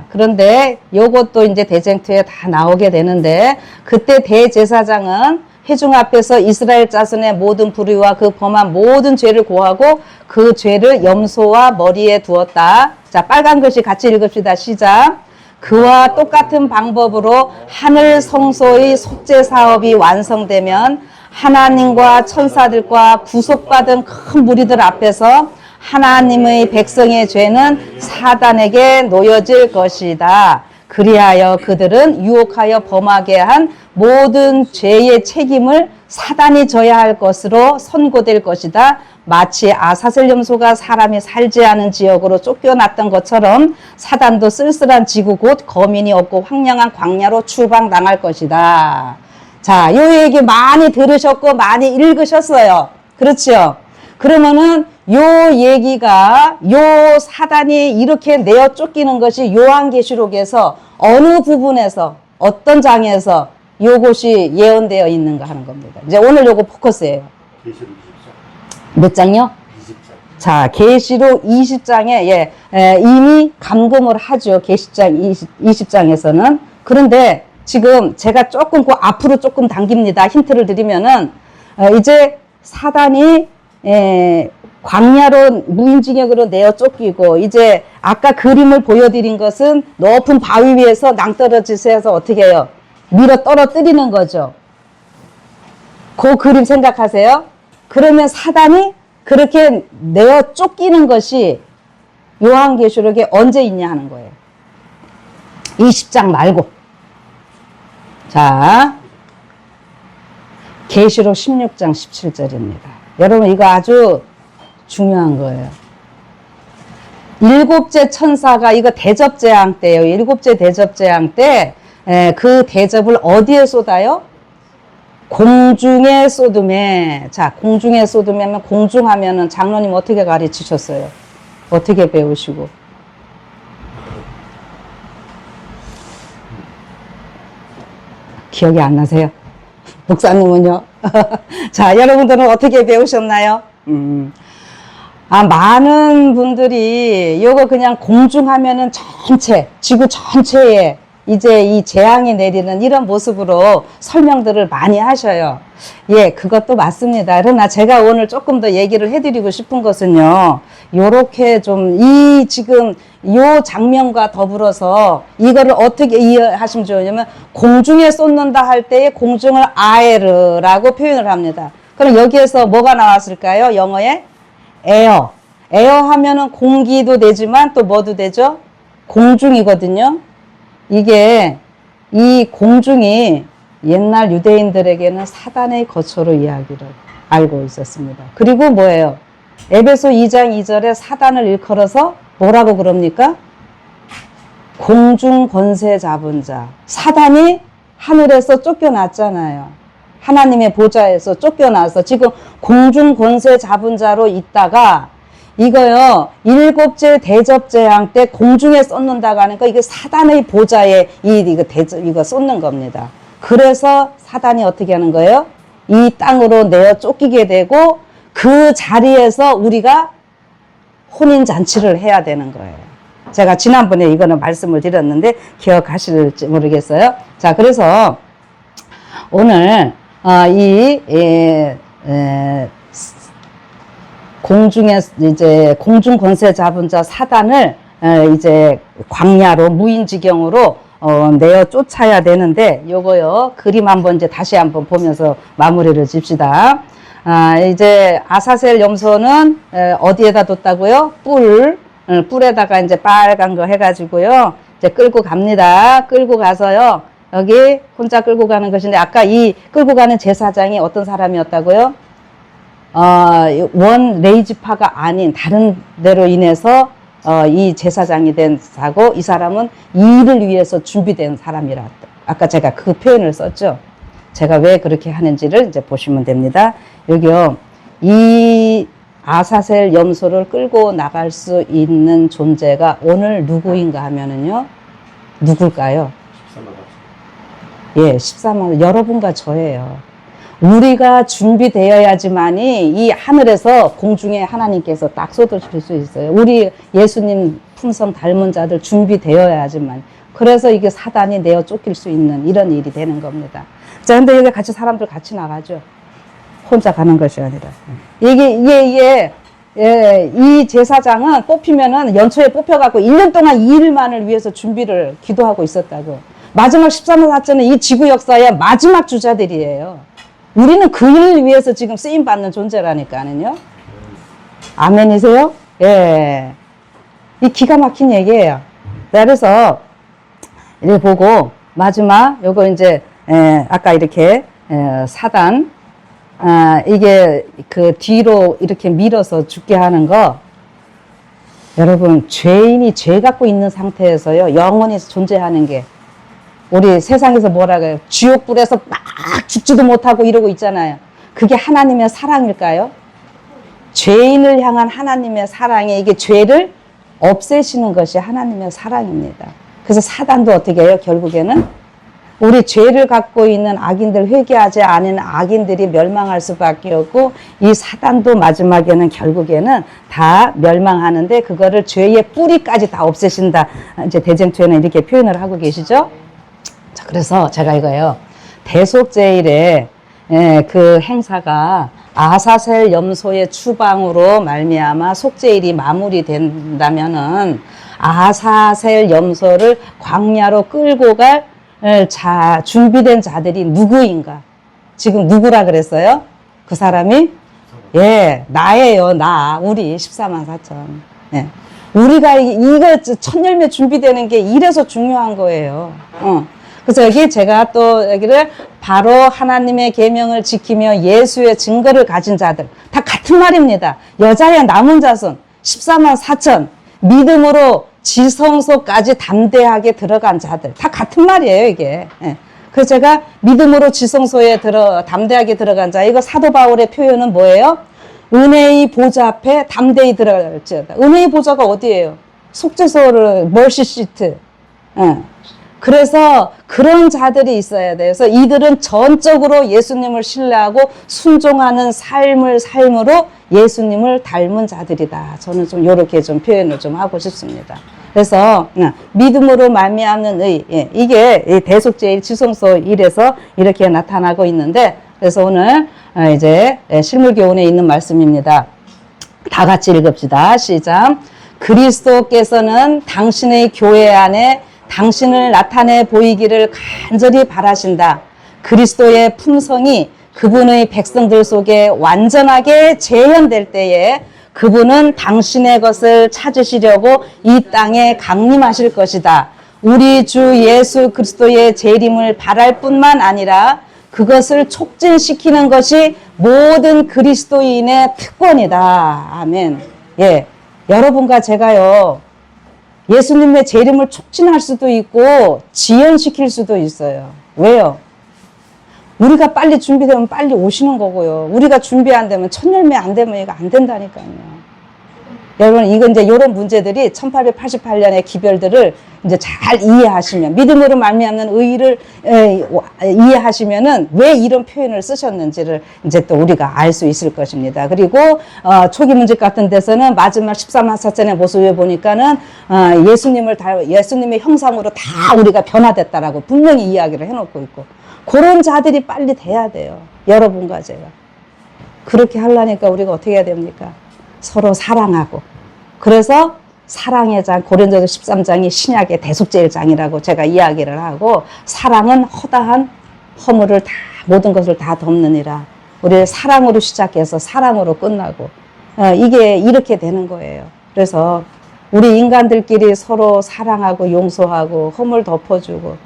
그런데 요것도 이제 대쟁투에 다 나오게 되는데, 그때 대제사장은 회중 앞에서 이스라엘 자손의 모든 불의와 그 범한 모든 죄를 고하고 그 죄를 염소와 머리에 두었다. 자, 빨간 글씨 같이 읽읍시다. 시작. 그와 똑같은 방법으로 하늘 성소의 속죄 사업이 완성되면 하나님과 천사들과 구속받은 큰 무리들 앞에서 하나님의 백성의 죄는 사단에게 놓여질 것이다. 그리하여 그들은 유혹하여 범하게 한 모든 죄의 책임을 사단이 져야 할 것으로 선고될 것이다. 마치 아사셀 염소가 사람이 살지 않은 지역으로 쫓겨났던 것처럼 사단도 쓸쓸한 지구 곧 거민이 없고 황량한 광야로 추방당할 것이다. 자, 요 얘기 많이 들으셨고 많이 읽으셨어요. 그렇죠? 그러면은 요 얘기가, 요 사단이 이렇게 내어 쫓기는 것이 요한계시록에서 어느 부분에서, 어떤 장에서 요것이 예언되어 있는가 하는 겁니다. 이제 오늘 요거 포커스예요. 계시록 20장. 몇 장요? 20장. 자, 계시록 20장에 이미 감금을 하죠. 계시장 20장에서는. 그런데 지금 제가 조금 그 앞으로 조금 당깁니다. 힌트를 드리면은 이제 사단이 광야로 무인징역으로 내어 쫓기고, 이제 아까 그림을 보여드린 것은 높은 바위 위에서 낭떠러지에서 어떻게 해요? 밀어 떨어뜨리는 거죠. 그 그림 생각하세요. 그러면 사단이 그렇게 내어 쫓기는 것이 요한계시록에 언제 있냐 하는 거예요. 20장 말고. 자, 계시록 16장 17절입니다. 여러분, 이거 아주 중요한 거예요. 일곱째 천사가, 이거 대접재앙 때예요. 일곱째 대접재앙 때 그 대접을 어디에 쏟아요? 공중에 쏟음에. 자, 공중에 쏟으면, 공중하면은 장로님 어떻게 가르치셨어요? 어떻게 배우시고? 기억이 안 나세요? 목사님은요? 자, 여러분들은 어떻게 배우셨나요? 많은 분들이 요거 그냥 공중하면은 전체, 지구 전체에 이제 이 재앙이 내리는 이런 모습으로 설명들을 많이 하셔요. 예, 그것도 맞습니다. 그러나 제가 오늘 조금 더 얘기를 해드리고 싶은 것은요, 요렇게 좀 지금 요 장면과 더불어서 이거를 어떻게 이해하시면 좋으냐면, 공중에 쏟는다 할 때에 공중을 아에르라고 표현을 합니다. 그럼 여기에서 뭐가 나왔을까요? 영어에 에어. 에어하면은 공기도 되지만 또 뭐도 되죠? 공중이거든요. 이게 이 공중이 옛날 유대인들에게는 사단의 거처로 이야기를 알고 있었습니다. 그리고 뭐예요? 에베소 2장 2절에 사단을 일컬어서 뭐라고 그럽니까? 공중 권세 잡은 자. 사단이 하늘에서 쫓겨났잖아요. 하나님의 보좌에서 쫓겨나서 지금 공중 권세 잡은 자로 있다가 이거요, 일곱째 대접 재앙 때 공중에 쏟는다고 하니까 이게 사단의 보좌에 이거 쏟는 겁니다. 그래서 사단이 어떻게 하는 거예요? 이 땅으로 내어 쫓기게 되고 그 자리에서 우리가 혼인잔치를 해야 되는 거예요. 제가 지난번에 이거는 말씀을 드렸는데 기억하실지 모르겠어요. 자, 그래서 오늘 공중에 이제 공중 권세 잡은 자 사단을 이제 광야로 무인지경으로 내어 쫓아야 되는데 요거요 그림 한번 이제 다시 한번 보면서 마무리를 집시다. 이제 아사셀 염소는 어디에다 뒀다고요? 뿔에다가 이제 빨간 거 해가지고요 이제 끌고 갑니다. 끌고 가서요 여기 혼자 끌고 가는 것인데 아까 이 끌고 가는 제사장이 어떤 사람이었다고요? 원 레이지파가 아닌 다른 데로 인해서 이 제사장이 된 사고 이 사람은 일을 위해서 준비된 사람이라 아까 제가 그 표현을 썼죠. 제가 왜 그렇게 하는지를 이제 보시면 됩니다. 여기요 이 아사셀 염소를 끌고 나갈 수 있는 존재가 오늘 누구인가 하면은요 누굴까요? 13만 예, 14만 여러분과 저예요. 우리가 준비되어야지만이 이 하늘에서 공중에 하나님께서 딱 쏟으실 수 있어요. 우리 예수님 품성 닮은 자들 준비되어야지만. 그래서 이게 사단이 내어 쫓길 수 있는 이런 일이 되는 겁니다. 자, 근데 여기 같이 사람들 같이 나가죠. 혼자 가는 것이 아니라. 이 제사장은 뽑히면은 연초에 뽑혀갖고 1년 동안 이 일만을 위해서 준비를 기도하고 있었다고. 마지막 13만 4천은 이 지구 역사의 마지막 주자들이에요. 우리는 그 일을 위해서 지금 쓰임받는 존재라니까는요. 아멘이세요? 예. 이 기가 막힌 얘기예요. 그래서 이렇게 보고 마지막 요거 이제 아까 이렇게 사단 이게 그 뒤로 이렇게 밀어서 죽게 하는 거 여러분 죄인이 죄 갖고 있는 상태에서요 영원히 존재하는 게 우리 세상에서 뭐라 그래요? 지옥불에서 막 죽지도 못하고 이러고 있잖아요. 그게 하나님의 사랑일까요? 죄인을 향한 하나님의 사랑이 이게 죄를 없애시는 것이 하나님의 사랑입니다. 그래서 사단도 어떻게 해요? 결국에는 우리 죄를 갖고 있는 악인들, 회개하지 않은 악인들이 멸망할 수밖에 없고 이 사단도 마지막에는 결국에는 다 멸망하는데 그거를 죄의 뿌리까지 다 없애신다. 이제 대쟁투에는 이렇게 표현을 하고 계시죠? 자, 그래서 제가 이거요. 대속제일에 그 행사가 아사셀 염소의 추방으로 말미암아 속죄일이 마무리된다면은 아사셀 염소를 광야로 끌고 갈 준비된 자들이 누구인가? 지금 누구라 그랬어요? 그 사람이? 예, 나예요, 나. 우리 14만 4천. 예. 우리가 이거 첫 열매 준비되는 게 이래서 중요한 거예요. 그래서 여기 제가 또 여기를 바로 하나님의 계명을 지키며 예수의 증거를 가진 자들 다 같은 말입니다. 여자의 남은 자손 14만 4천 믿음으로 지성소까지 담대하게 들어간 자들 다 같은 말이에요 이게. 그래서 제가 믿음으로 지성소에 담대하게 들어간 자 이거 사도 바울의 표현은 뭐예요? 은혜의 보좌 앞에 담대히 들어갈지어다. 은혜의 보좌가 어디예요? 속죄소를 멀시시트. 그래서 그런 자들이 있어야 돼요. 그래서 이들은 전적으로 예수님을 신뢰하고 순종하는 삶으로 예수님을 닮은 자들이다. 저는 좀 이렇게 좀 표현을 좀 하고 싶습니다. 그래서 믿음으로 말미암는 의, 이게 대속죄일 지성소 1에서 이렇게 나타나고 있는데 그래서 오늘 이제 실물교훈에 있는 말씀입니다. 다 같이 읽읍시다. 시작. 그리스도께서는 당신의 교회 안에 당신을 나타내 보이기를 간절히 바라신다. 그리스도의 품성이 그분의 백성들 속에 완전하게 재현될 때에 그분은 당신의 것을 찾으시려고 이 땅에 강림하실 것이다. 우리 주 예수 그리스도의 재림을 바랄 뿐만 아니라 그것을 촉진시키는 것이 모든 그리스도인의 특권이다. 아멘. 예. 여러분과 제가요, 예수님의 재림을 촉진할 수도 있고 지연시킬 수도 있어요. 왜요? 우리가 빨리 준비되면 빨리 오시는 거고요. 우리가 준비 안 되면 첫 열매 안 되면 이거 안 된다니까요. 여러분, 이건 이제 이런 문제들이 1888년의 기별들을 이제 잘 이해하시면, 믿음으로 말미암는 의의를 이해하시면은 왜 이런 표현을 쓰셨는지를 이제 또 우리가 알 수 있을 것입니다. 그리고 초기 문집 같은 데서는 마지막 13만 4천의 모습에 보니까는 예수님의 형상으로 다 우리가 변화됐다라고 분명히 이야기를 해놓고 있고, 그런 자들이 빨리 돼야 돼요. 여러분과 제가. 그렇게 하려니까 우리가 어떻게 해야 됩니까? 서로 사랑하고. 그래서 사랑의 장, 고린도서 13장이 신약의 대속제일장이라고 제가 이야기를 하고, 사랑은 허다한 허물을 다, 모든 것을 다 덮느니라. 우리 사랑으로 시작해서 사랑으로 끝나고, 이게 이렇게 되는 거예요. 그래서 우리 인간들끼리 서로 사랑하고 용서하고 허물 덮어주고,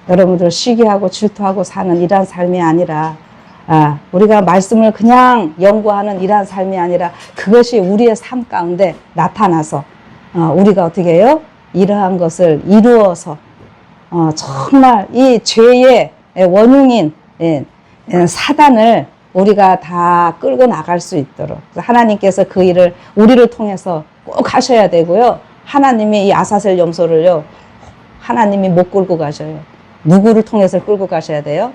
여러분들 시기하고 질투하고 사는 이러한 삶이 아니라, 우리가 말씀을 그냥 연구하는 이러한 삶이 아니라 그것이 우리의 삶 가운데 나타나서 우리가 어떻게 해요? 이러한 것을 이루어서 정말 이 죄의 원흉인 사단을 우리가 다 끌고 나갈 수 있도록 하나님께서 그 일을 우리를 통해서 꼭 하셔야 되고요. 하나님이 이 아사셀 염소를요, 하나님이 못 끌고 가셔요. 누구를 통해서 끌고 가셔야 돼요?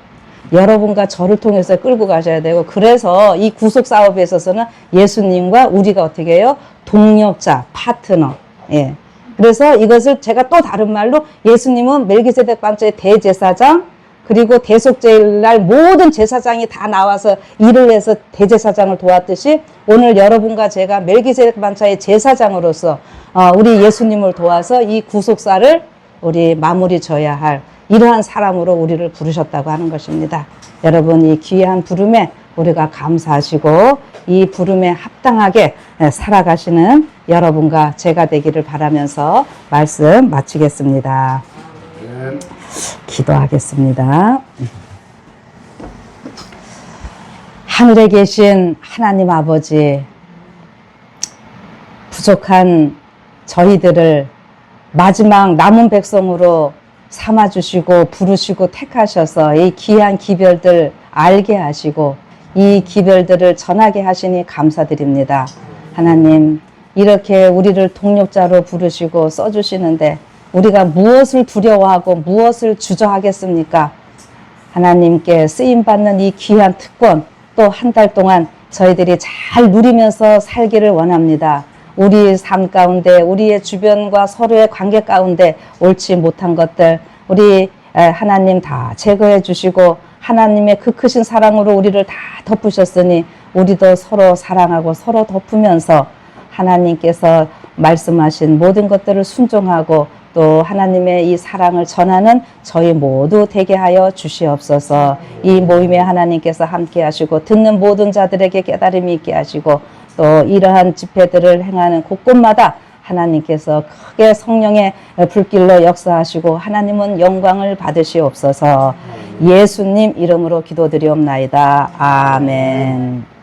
여러분과 저를 통해서 끌고 가셔야 되고, 그래서 이 구속 사업에 있어서는 예수님과 우리가 어떻게 해요? 동력자, 파트너. 예. 그래서 이것을 제가 또 다른 말로, 예수님은 멜기세덱 반차의 대제사장, 그리고 대속제일날 모든 제사장이 다 나와서 일을 해서 대제사장을 도왔듯이, 오늘 여러분과 제가 멜기세덱 반차의 제사장으로서 우리 예수님을 도와서 이 구속사를 우리 마무리 져야 할 이러한 사람으로 우리를 부르셨다고 하는 것입니다. 여러분, 이 귀한 부름에 우리가 감사하시고 이 부름에 합당하게 살아가시는 여러분과 제가 되기를 바라면서 말씀 마치겠습니다. 기도하겠습니다. 하늘에 계신 하나님 아버지, 부족한 저희들을 마지막 남은 백성으로 삼아주시고 부르시고 택하셔서 이 귀한 기별들 알게 하시고 이 기별들을 전하게 하시니 감사드립니다. 하나님, 이렇게 우리를 동력자로 부르시고 써주시는데 우리가 무엇을 두려워하고 무엇을 주저하겠습니까? 하나님께 쓰임받는 이 귀한 특권, 또 한 달 동안 저희들이 잘 누리면서 살기를 원합니다. 우리 삶 가운데, 우리의 주변과 서로의 관계 가운데 옳지 못한 것들 우리 하나님 다 제거해 주시고 하나님의 그 크신 사랑으로 우리를 다 덮으셨으니 우리도 서로 사랑하고 서로 덮으면서 하나님께서 말씀하신 모든 것들을 순종하고 또 하나님의 이 사랑을 전하는 저희 모두 되게 하여 주시옵소서. 이 모임에 하나님께서 함께 하시고 듣는 모든 자들에게 깨달음이 있게 하시고 또 이러한 집회들을 행하는 곳곳마다 하나님께서 크게 성령의 불길로 역사하시고 하나님은 영광을 받으시옵소서. 예수님 이름으로 기도드리옵나이다. 아멘.